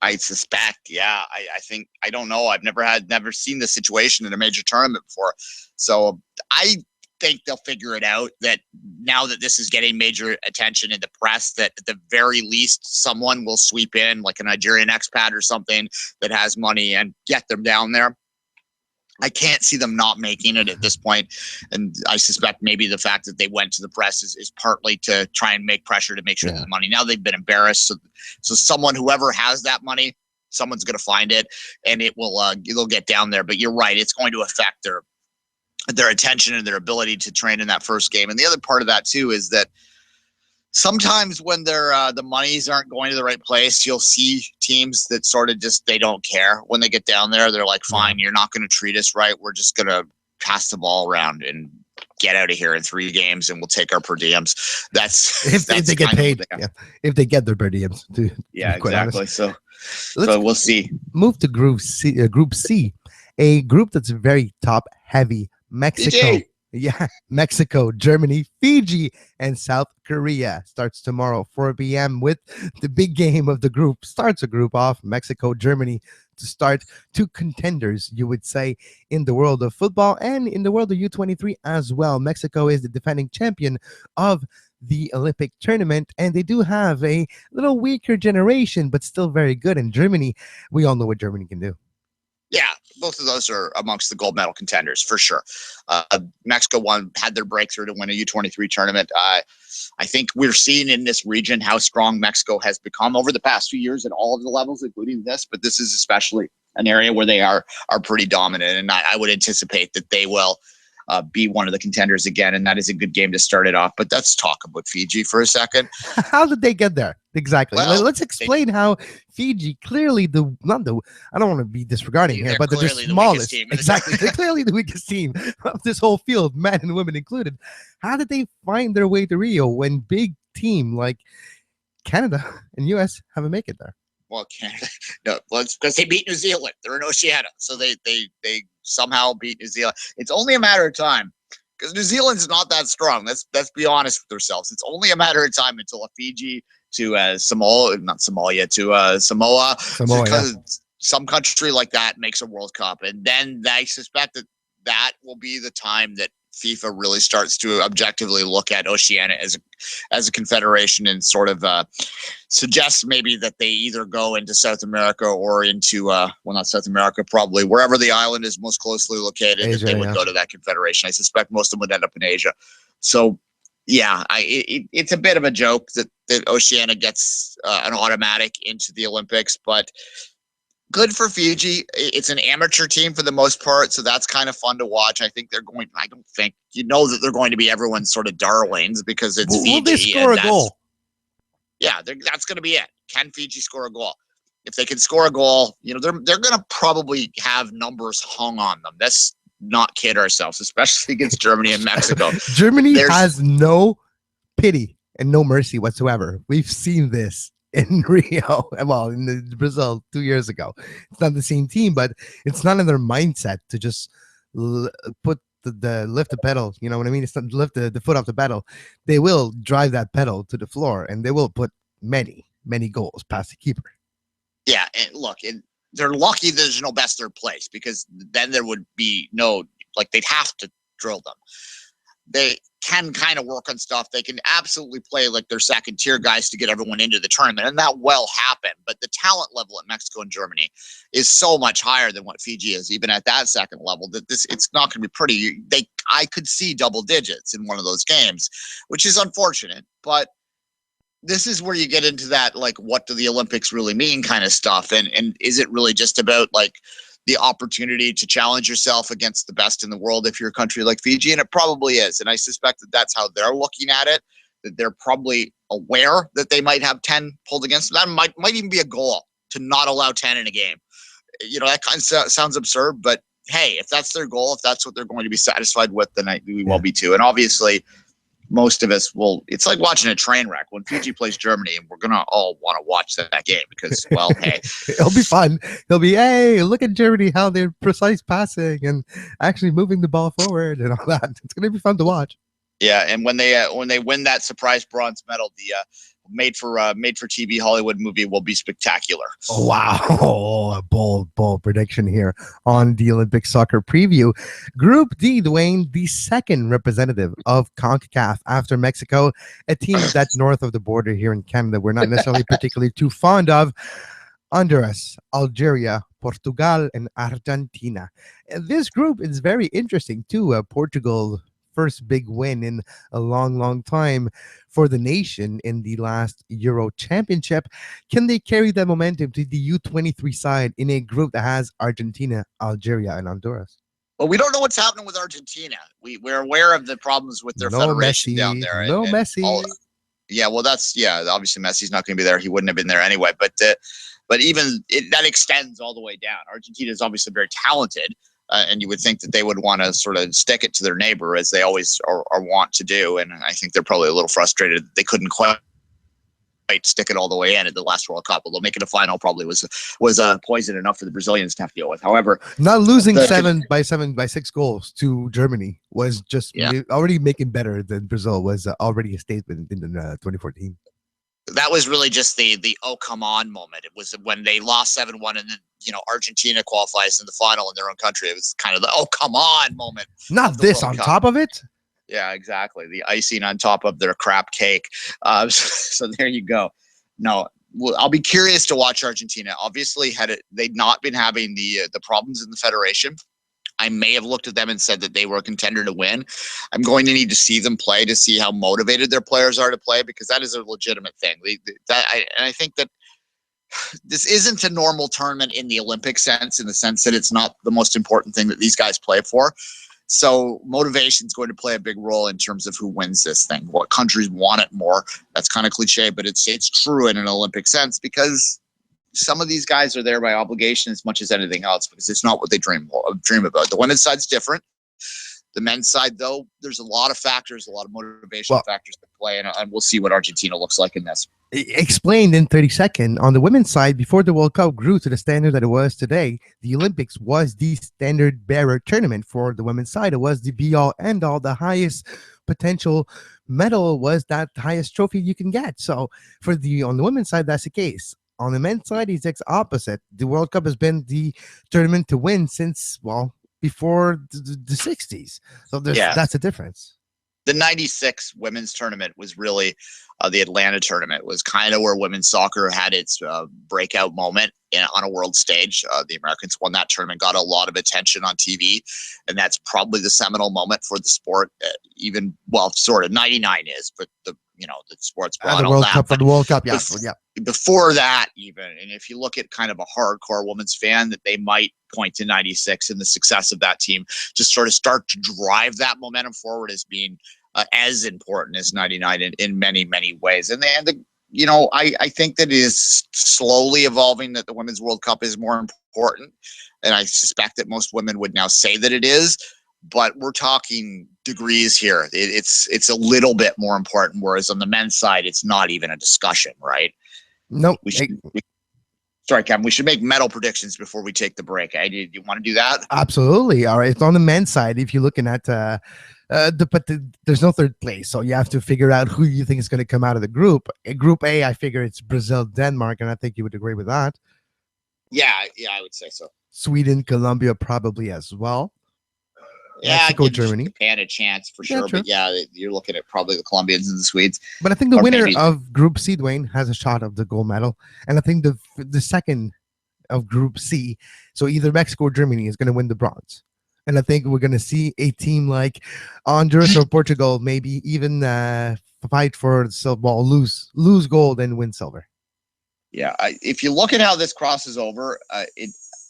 I suspect, yeah. I think, I don't know. I've never seen this situation in a major tournament before. So I think they'll figure it out, that now that this is getting major attention in the press, that at the very least someone will sweep in, like a Nigerian expat or something that has money, and get them down there. I can't see them not making it at this point. And I suspect maybe the fact that they went to the press is partly to try and make pressure to make sure there's money. Now they've been embarrassed. So someone, whoever has that money, someone's going to find it, and it will, it'll get down there. But you're right. It's going to affect their attention and their ability to train in that first game. And the other part of that too is that sometimes when the monies aren't going to the right place, you'll see teams that sort of just, they don't care. When they get down there, they're like, fine, you're not going to treat us right. We're just going to pass the ball around and get out of here in 3 games, and we'll take our per diems. That's if they get paid. If they get their per diems. Exactly. So we'll see. Move to Group C, a group that's very top heavy. Mexico. DJ. Yeah, Mexico, Germany, Fiji, and South Korea starts tomorrow, 4 p.m. with the big game of the group. Starts a group off, Mexico, Germany, to start 2 contenders, you would say, in the world of football and in the world of U23 as well. Mexico is the defending champion of the Olympic tournament, and they do have a little weaker generation, but still very good. And Germany, we all know what Germany can do. Yeah, both of those are amongst the gold medal contenders for sure. Mexico had their breakthrough to win a U23 tournament. I think we're seeing in this region how strong Mexico has become over the past few years at all of the levels, including this. But this is especially an area where they are pretty dominant, and I would anticipate that they will be one of the contenders again, and that is a good game to start it off. But let's talk about Fiji for a second. How did they get there? Exactly. Well, let's explain how Fiji, clearly I don't want to be disregarding here, but they're the smallest. Exactly. They're clearly the weakest team of this whole field, men and women included. How did they find their way to Rio when big team like Canada and US haven't make it there? Well, Canada, no, well, it's because they beat New Zealand. They're in Oceania, so they somehow beat New Zealand. It's only a matter of time, because New Zealand's not that strong. Let's be honest with ourselves. It's only a matter of time until a Fiji to Samoa, because some country like that makes a World Cup, and then I suspect that will be the time that FIFA really starts to objectively look at Oceania as a confederation, and sort of suggests maybe that they either go into South America or into not South America, probably wherever the island is most closely located, Asia, that they would go to that confederation. I suspect most of them would end up in Asia. So yeah, it's a bit of a joke that Oceania gets an automatic into the Olympics, but good for Fiji. It's an amateur team for the most part, so that's kind of fun to watch. I think they're going. I don't think that they're going to be everyone's sort of darlings, because it's Fiji. Will they score a goal? Yeah, that's going to be it. Can Fiji score a goal? If they can score a goal, they're going to probably have numbers hung on them. Let's not kid ourselves, especially against Germany and Mexico. Germany has no pity and no mercy whatsoever. We've seen this in Rio, well, in Brazil 2 years ago. It's not the same team, but it's not in their mindset to just put the lift the pedal. You know what I mean? It's not lift the foot off the pedal. They will drive that pedal to the floor, and they will put many goals past the keeper. Yeah, and look, they're lucky there's no best third place, because then there would be they'd have to drill them. they can kind of work on stuff. They can absolutely play like their second tier guys to get everyone into the tournament, and that will happen. But the talent level at Mexico and Germany is so much higher than what Fiji is, even at that second level, that it's not going to be pretty. I could see double digits in one of those games, which is unfortunate. But this is where you get into that, like, what do the Olympics really mean kind of stuff, and is it really just about like the opportunity to challenge yourself against the best in the world if you're a country like Fiji? And it probably is. And I suspect that that's how they're looking at it, that they're probably aware that they might have 10 pulled against them. That might even be a goal to not allow 10 in a game. That kind of sounds absurd, but hey, if that's their goal, if that's what they're going to be satisfied with, then we will be too. And obviously, most of us will. It's like watching a train wreck when Fiji plays Germany, and we're gonna all want to watch that game because, well, hey, it'll be fun. It'll be, hey, look at Germany, how they're precise passing and actually moving the ball forward and all that. It's gonna be fun to watch. Yeah, and when they win that surprise bronze medal, the made for TV Hollywood movie will be spectacular. Oh, wow. A bold prediction here on the Olympic soccer preview. Group D, Duane, the second representative of CONCACAF after Mexico, a team that's north of the border here in Canada we're not necessarily particularly too fond of. Honduras, Algeria, Portugal, and Argentina. And this group is very interesting too. Portugal, first big win in a long time for the nation in the last Euro Championship. Can they carry that momentum to the U23 side in a group that has Argentina, Algeria, and Honduras? Well, we don't know what's happening with Argentina. We're aware of the problems with their federation down there. Messi. Obviously Messi's not going to be there. He wouldn't have been there anyway. But even that extends all the way down. Argentina is obviously very talented. And you would think that they would want to sort of stick it to their neighbor, as they always are want to do. And I think they're probably a little frustrated that they couldn't quite stick it all the way in at the last World Cup. Although making a final probably was poison enough for the Brazilians to have to deal with. However, not losing 7 by 6 goals to Germany was just already making better than Brazil was already a statement in 2014. That was really just the oh come on moment. It was when they lost 7-1 and then Argentina qualifies in the final in their own country. It was kind of the oh come on moment. Not this on top of it. Yeah, exactly. The icing on top of their crap cake. So there you go. No, I'll be curious to watch Argentina. Obviously, they'd not been having the problems in the federation, I may have looked at them and said that they were a contender to win. I'm going to need to see them play to see how motivated their players are to play, because that is a legitimate thing. I think that this isn't a normal tournament in the Olympic sense, in the sense that it's not the most important thing that these guys play for. So motivation is going to play a big role in terms of who wins this thing. What countries want it more? That's kind of cliche, but it's true in an Olympic sense, because some of these guys are there by obligation as much as anything else, because it's not what they dream about. The women's side's different. The men's side, though, there's a lot of factors, a lot of motivational factors that play, and we'll see what Argentina looks like in this. Explained in 30 seconds. On the women's side, before the World Cup grew to the standard that it was today, the Olympics was the standard bearer tournament for the women's side. It was the be-all, end-all. The highest potential medal was that highest trophy you can get. So on the women's side, that's the case. On the men's side, it's the opposite. The World Cup has been the tournament to win since, before the 60s. So that's a difference. The 96 women's tournament was really the Atlanta tournament, was kind of where women's soccer had its breakout moment on a world stage. The Americans won that tournament, got a lot of attention on TV, and that's probably the seminal moment for the sport. 99 is, but the sports brought the World Cup for the World Cup, yeah. Before that, even, and if you look at kind of a hardcore women's fan, that they might point to 96 and the success of that team to sort of start to drive that momentum forward as being as important as 99 in many, many ways. And I think that it is slowly evolving that the Women's World Cup is more important. And I suspect that most women would now say that it is, but we're talking degrees here. It's a little bit more important, whereas on the men's side, it's not even a discussion, right? No. Sorry, Kevin, we should make medal predictions before we take the break. Do you want to do that? Absolutely. All right. It's on the men's side. If you're looking at there's no third place, so you have to figure out who you think is going to come out of the group. Group A, I figure it's Brazil, Denmark, and I think you would agree with that. Yeah, I would say so. Sweden, Colombia, probably as well. Mexico, give Germany. Japan a chance for Yeah, sure. true. But yeah, you're looking at probably the Colombians and the Swedes. But I think the Or winner maybe- of Group C, Dwayne, has a shot of the gold medal. And I think the second of Group C, so either Mexico or Germany, is going to win the bronze. And I think we're going to see a team like Honduras or Portugal maybe even fight for the silver ball, lose gold and win silver. Yeah, if you look at how this crosses over,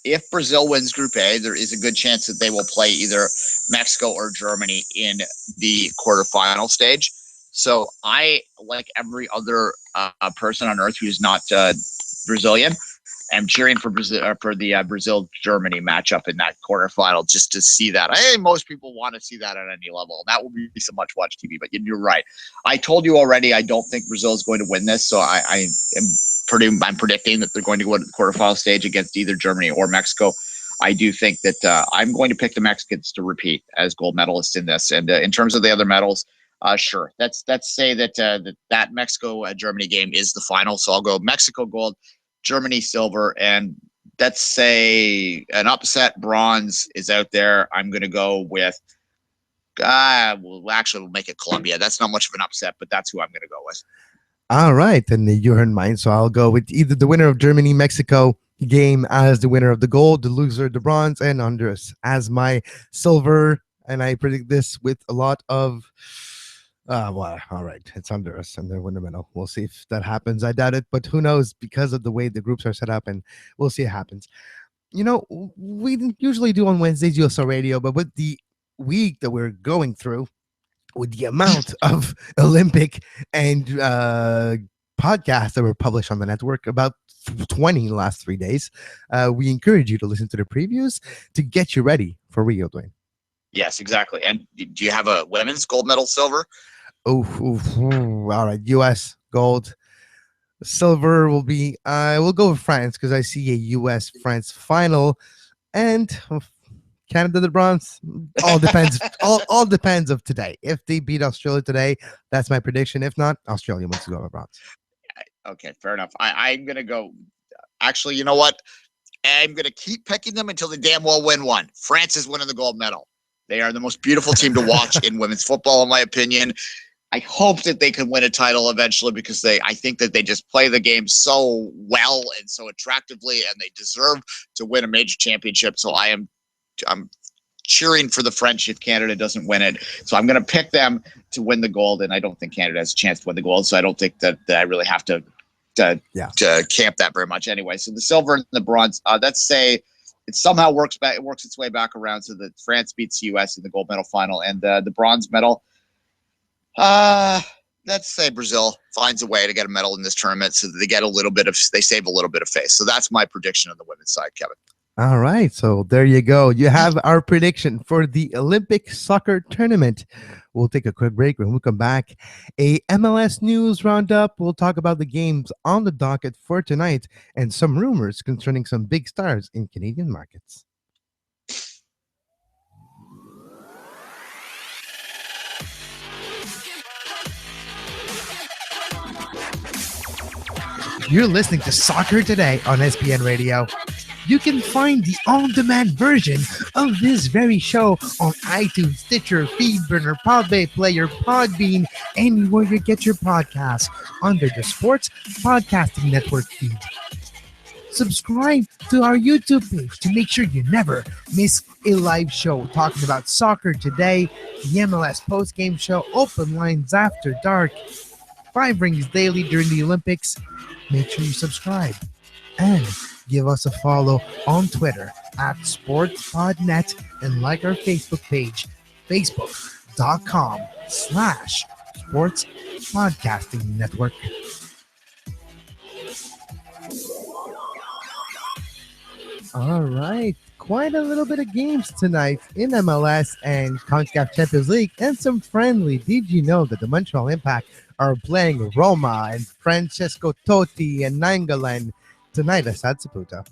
if Brazil wins Group A, there is a good chance that they will play either Mexico or Germany in the quarterfinal stage. So I, like every other person on earth who's not Brazilian, am cheering for Brazil for the Brazil-Germany matchup in that quarterfinal just to see that. I think most people want to see that at any level. That will be some much-watch TV. But you're right. I told you already. I don't think Brazil is going to win this. So I'm predicting that they're going to go to the quarterfinal stage against either Germany or Mexico. I do think that I'm going to pick the Mexicans to repeat as gold medalists in this. And in terms of the other medals, sure. Let's say that Mexico Germany game is the final. So I'll go Mexico gold, Germany silver, and let's say an upset bronze is out there. I'm going to go with. We'll make it Colombia. That's not much of an upset, but that's who I'm going to go with. All right, and you heard mine, so I'll go with either the winner of Germany-Mexico game as the winner of the gold, the loser the bronze, and Honduras as my silver. And I predict this with a lot of, well, all right, it's Honduras and they win the medal. We'll see if that happens. I doubt it, but who knows because of the way the groups are set up, and we'll see it happens. You know, we usually do on Wednesdays USL Radio, but with the week that we're going through, with the amount of Olympic and podcasts that were published on the network, about 20 in the last 3 days, we encourage you to listen to the previews to get you ready for Rio, Duane. Yes, exactly. And do you have a women's gold medal silver? All right. U.S. gold. Silver will be, we'll go with France because I see a U.S.-France final. And Canada the bronze. All depends. all depends of today. If they beat Australia today, that's my prediction. If not, Australia wins to go with bronze. Okay, fair enough. I'm gonna go. Actually, you know what? I'm gonna keep picking them until they damn well win one. France is winning the gold medal. They are the most beautiful team to watch in women's football, in my opinion. I hope that they can win a title eventually because I think that they just play the game so well and so attractively, and they deserve to win a major championship. So I'm cheering for the French if Canada doesn't win it. So I'm going to pick them to win the gold, and I don't think Canada has a chance to win the gold. So I don't think that I really have to camp that very much anyway. So the silver and the bronze, let's say it somehow works its way back around so that France beats the US in the gold medal final, and the bronze medal. Let's say Brazil finds a way to get a medal in this tournament so that they save a little bit of face. So that's my prediction on the women's side, Kevin. All right, so there you go. You have our prediction for the Olympic soccer tournament. We'll take a quick break. When we come back, a MLS news roundup. We'll talk about the games on the docket for tonight and some rumors concerning some big stars in Canadian markets. You're listening to Soccer Today on SPN Radio. You can find the on-demand version of this very show on iTunes, Stitcher, Feedburner, Podbay Player, Podbean, anywhere you get your podcasts under the Sports Podcasting Network feed. Subscribe to our YouTube page to make sure you never miss a live show talking about soccer today, the MLS postgame show, Open Lines After Dark, 5 Rings Daily during the Olympics. Make sure you subscribe and give us a follow on Twitter at SportsPodNet and like our Facebook page, facebook.com/Sports Podcasting Network. All right. Quite a little bit of games tonight in MLS and CONCACAF Champions League and some friendly. Did you know that the Montreal Impact are playing Roma and Francesco Totti and Nangolan tonight at Stade Saputo?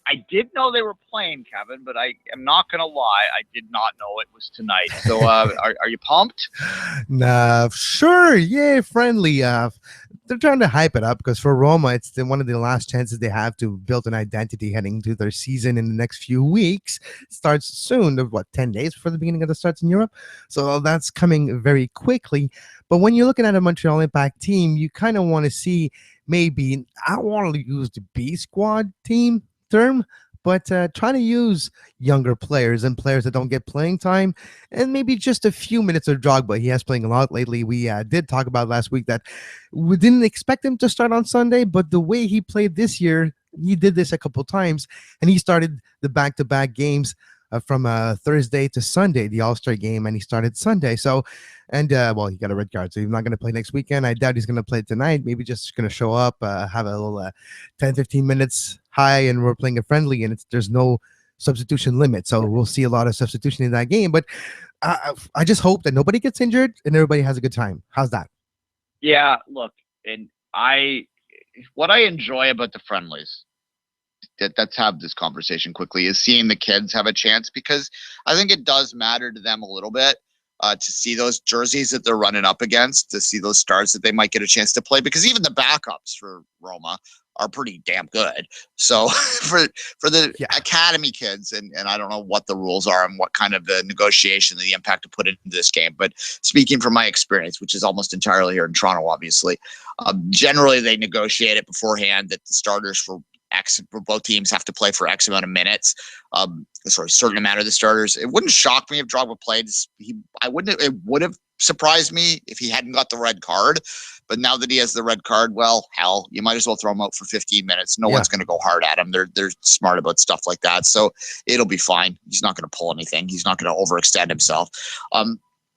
I did know they were playing, Kevin, but I am not going to lie. I did not know it was tonight. So are you pumped? Nah, sure. Yeah, friendly. They're trying to hype it up because for Roma, it's one of the last chances they have to build an identity heading to their season in the next few weeks. It starts soon, 10 days before the beginning of the starts in Europe. So that's coming very quickly. But when you're looking at a Montreal Impact team, you kind of want to see maybe, I don't want to use the B squad team term, but trying to use younger players and players that don't get playing time, and maybe just a few minutes of Drogba. He has playing a lot lately. We did talk about last week that we didn't expect him to start on Sunday, but the way he played this year, he did this a couple times, and he started the back-to-back games from Thursday to Sunday, the All-Star game, and he started Sunday. So, and he got a red card, so he's not going to play next weekend. I doubt he's going to play tonight. Maybe just going to show up, have a little 10, 15 minutes high, and we're playing a friendly, and there's no substitution limit. So we'll see a lot of substitution in that game. But I just hope that nobody gets injured and everybody has a good time. How's that? Yeah, look, and what I enjoy about the friendlies, let's have this conversation quickly, is seeing the kids have a chance, because I think it does matter to them a little bit to see those jerseys that they're running up against, to see those stars that they might get a chance to play, because even the backups for Roma are pretty damn good. So for the academy kids, and I don't know what the rules are and what kind of the negotiation, the impact to put into this game, but speaking from my experience, which is almost entirely here in Toronto, obviously, generally they negotiate it beforehand that the starters for both teams have to play for X amount of minutes. A certain amount of the starters. It wouldn't shock me if Drogba played. It would have surprised me if he hadn't got the red card. But now that he has the red card, well, hell, you might as well throw him out for 15 minutes. No one's going to go hard at him. They're smart about stuff like that. So it'll be fine. He's not going to pull anything. He's not going to overextend himself.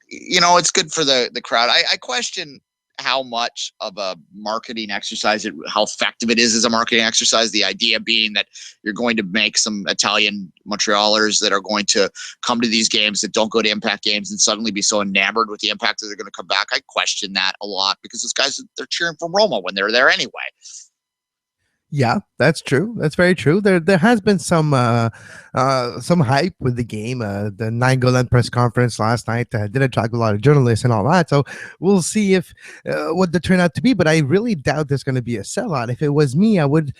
It's good for the crowd. I question how much of a marketing exercise, how effective it is as a marketing exercise. The idea being that you're going to make some Italian Montrealers that are going to come to these games that don't go to Impact games and suddenly be so enamored with the Impact that they're going to come back. I question that a lot, because those guys, they're cheering for Roma when they're there anyway. Yeah, that's true. That's very true. There has been some hype with the game. The Nainggolan press conference last night did attract a lot of journalists and all that. So we'll see if what they turn out to be. But I really doubt there's going to be a sellout. If it was me, I would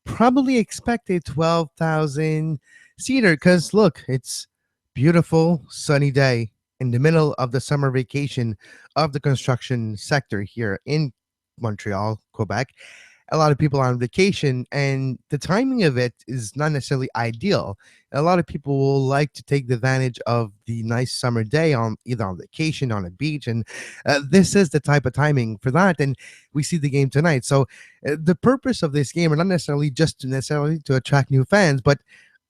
probably expect a 12,000 seater, because look, it's beautiful sunny day in the middle of the summer vacation of the construction sector here in Montreal, Quebec. A lot of people are on vacation, and the timing of it is not necessarily ideal. A lot of people will like to take the advantage of the nice summer day either on vacation, on a beach, and this is the type of timing for that. And we see the game tonight. So the purpose of this game are not necessarily just to attract new fans, but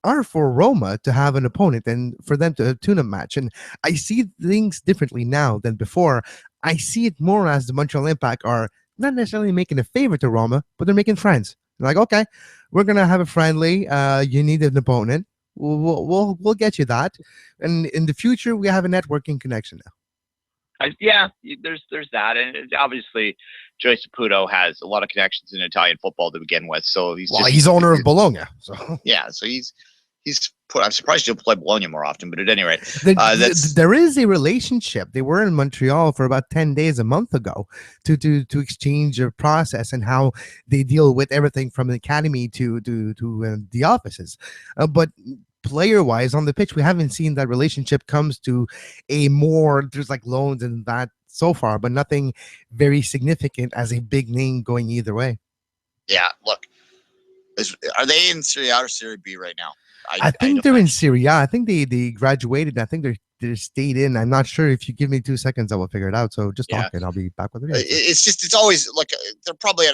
are for Roma to have an opponent and for them to tune a match. And I see things differently now than before. I see it more as the Montreal Impact are not necessarily making a favor to Roma, but they're making friends. They're like, okay, we're gonna have a friendly. You need an opponent. We'll get you that, and in the future we have a networking connection now. There's that, and obviously Joey Saputo has a lot of connections in Italian football to begin with. So he's owner of Bologna. So so I'm surprised he'll play Bologna more often, but at any rate, there is a relationship. They were in Montreal for about 10 days a month ago to exchange their process and how they deal with everything from the academy to the offices. But player-wise on the pitch, we haven't seen that relationship comes to there's like loans and that so far, but nothing very significant as a big name going either way. Yeah, look, are they in Serie A or Serie B right now? I think they're in Serie A. I think they graduated. I think they're stayed in. I'm not sure. If you give me 2 seconds, I will figure it out. So just talk and I'll be back with it. It's always like they're probably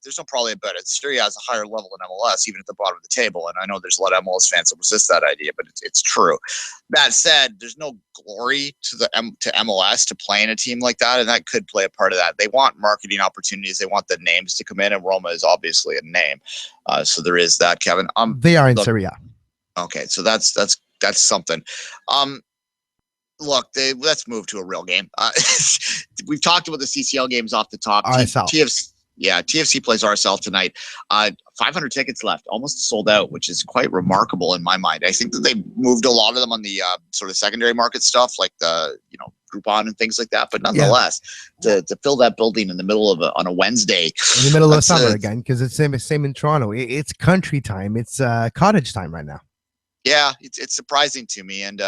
there's no probably about it. Serie A is a higher level than MLS, even at the bottom of the table. And I know there's a lot of MLS fans that resist that idea, but it's true. That said, there's no glory to MLS to play in a team like that, and that could play a part of that. They want marketing opportunities. They want the names to come in, and Roma is obviously a name. So there is that, Kevin. They are in Serie A. Okay, so that's something. Let's move to a real game. We've talked about the CCL games off the top. Yeah, TFC plays RSL tonight. 500 tickets left, almost sold out, which is quite remarkable in my mind. I think that they moved a lot of them on the sort of secondary market stuff, like the Groupon and things like that. But nonetheless, to fill that building in the middle of on a Wednesday, in the middle of summer again, because it's same in Toronto. It's country time. It's cottage time right now. Yeah, it's surprising to me. And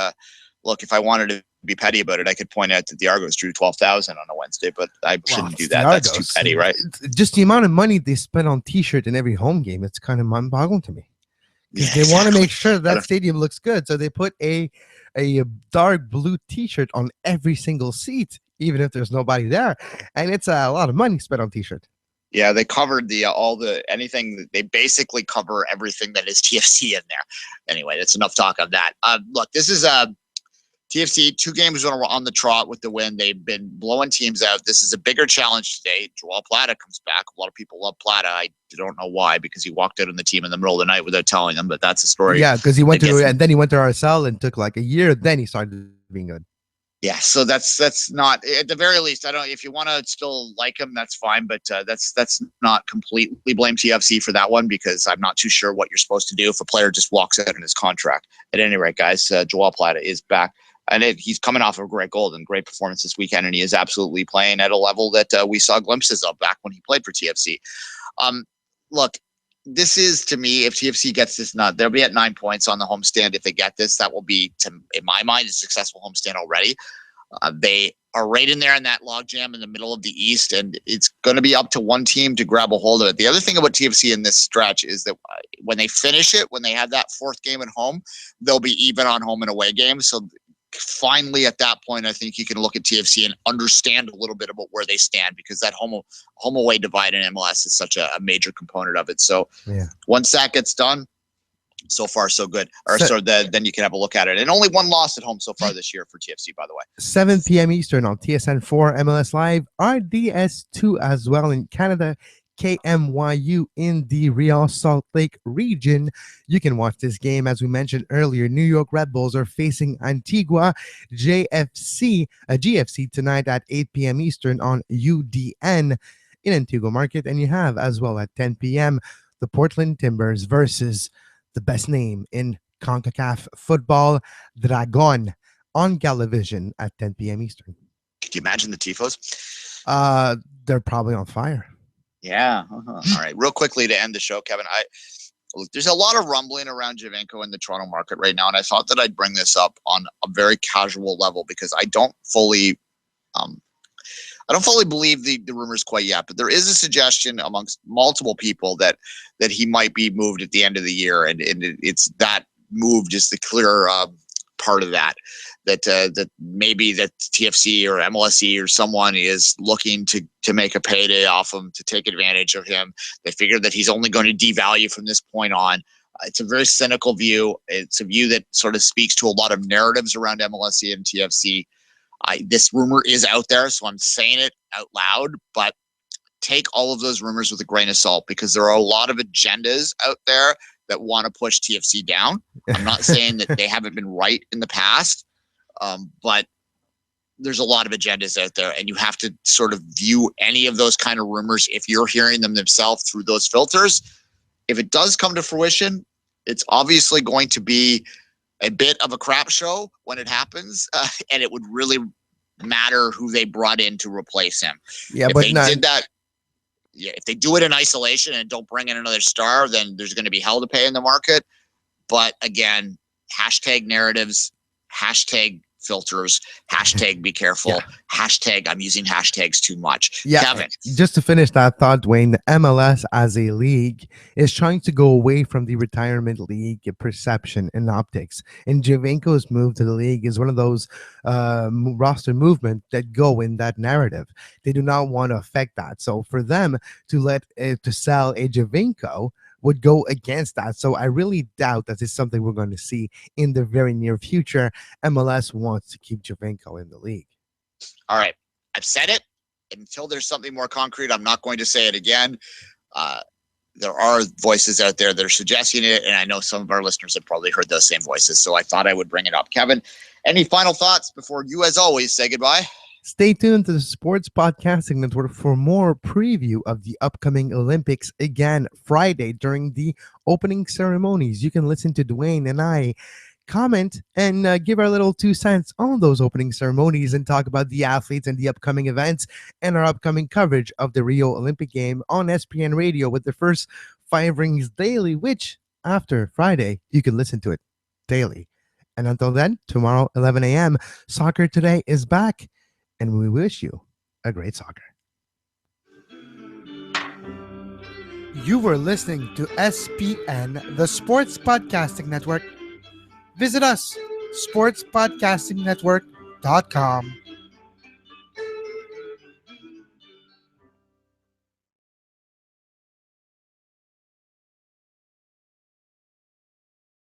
look, if I wanted to be petty about it, I could point out that the Argos drew 12,000 on a Wednesday, but I shouldn't do that. That's too petty, right? Just the amount of money they spend on T-shirt in every home game, it's kind of mind-boggling to me. Because they want to make sure that stadium looks good, so they put a dark blue T-shirt on every single seat, even if there's nobody there, and it's a lot of money spent on T-shirt. Yeah, they covered anything. They basically cover everything that is TFC in there. Anyway, that's enough talk of that. Look, this is TFC, 2 games on the trot with the win. They've been blowing teams out. This is a bigger challenge today. Joel Plata comes back. A lot of people love Plata. I don't know why, because he walked out on the team in the middle of the night without telling them, but that's a story. Yeah, because he went and then he went to RSL and took like a year. Then he started being good. Yeah, so that's not, at the very least, if you want to still like him, that's fine, but that's not completely blame TFC for that one, because I'm not too sure what you're supposed to do if a player just walks out in his contract. At any rate, guys, Joel Plata is back. And he's coming off of a great goal and great performance this weekend, and he is absolutely playing at a level that we saw glimpses of back when he played for TFC. Look, this is, to me, if TFC gets this nut, they'll be at 9 points on the homestand. If they get this, that will be, in my mind, a successful homestand already. They are right in there in that logjam in the middle of the East, and it's going to be up to one team to grab a hold of it. The other thing about TFC in this stretch is that when they finish it, when they have that 4th game at home, they'll be even on home and away games. So finally, at that point, I think you can look at TFC and understand a little bit about where they stand, because that home away divide in MLS is such a major component of it. So once that gets done, so far so good. Then you can have a look at it. And only one loss at home so far this year for TFC, by the way. 7 p.m. Eastern on TSN4, MLS Live, RDS2 as well in Canada, KMYU in the Rio Salt Lake region. You can watch this game. As we mentioned earlier, New York Red Bulls are facing Antigua GFC tonight at 8 p.m. Eastern on UDN in Antigua Market. And you have as well at 10 p.m. the Portland Timbers versus the best name in CONCACAF football, Dragon, on Galavision at 10 p.m. Eastern. Can you imagine the Tifos? They're probably on fire. Yeah. All right. Real quickly to end the show, Kevin, there's a lot of rumbling around Giovinco in the Toronto market right now, and I thought that I'd bring this up on a very casual level, because I don't fully believe the rumors quite yet, but there is a suggestion amongst multiple people that he might be moved at the end of the year, and it's that move just the clear part of that maybe that TFC or MLSE or someone is looking to make a payday off him, to take advantage of him. They figure that he's only going to devalue from this point on. It's a very cynical view. It's a view that sort of speaks to a lot of narratives around MLSE and TFC. This rumor is out there, so I'm saying it out loud, but take all of those rumors with a grain of salt, because there are a lot of agendas out there that want to push TFC down. I'm not saying that they haven't been right in the past, but there's a lot of agendas out there, and you have to sort of view any of those kind of rumors, if you're hearing them themselves, through those filters. If it does come to fruition, it's obviously going to be a bit of a crap show when it happens, and it would really matter who they brought in to replace him. Yeah, if but if they do it in isolation and don't bring in another star, then there's going to be hell to pay in the market. But again, hashtag narratives, hashtag filters, hashtag be careful, hashtag I'm using hashtags too much. Kevin. Just to finish that thought, Duane, the MLS as a league is trying to go away from the retirement league perception and optics. And Giovinco's move to the league is one of those roster movement that go in that narrative. They do not want to affect that. So for them to sell a Giovinco would go against that. So I really doubt that it's something we're going to see in the very near future. MLS wants to keep Giovinco in the league. All right. I've said it. Until there's something more concrete, I'm not going to say it again. There are voices out there that are suggesting it, and I know some of our listeners have probably heard those same voices, so I thought I would bring it up. Kevin, any final thoughts before you, as always, say goodbye? Stay tuned to the Sports Podcasting Network for more preview of the upcoming Olympics. Again, Friday during the opening ceremonies. You can listen to Duane and I comment and give our little 2 cents on those opening ceremonies and talk about the athletes and the upcoming events and our upcoming coverage of the Rio Olympic Game on SPN Radio with the first 5 Rings Daily, which after Friday, you can listen to it daily. And until then, tomorrow, 11 a.m., Soccer Today is back. And we wish you a great soccer. You were listening to SPN, the Sports Podcasting Network. Visit us, sportspodcastingnetwork.com.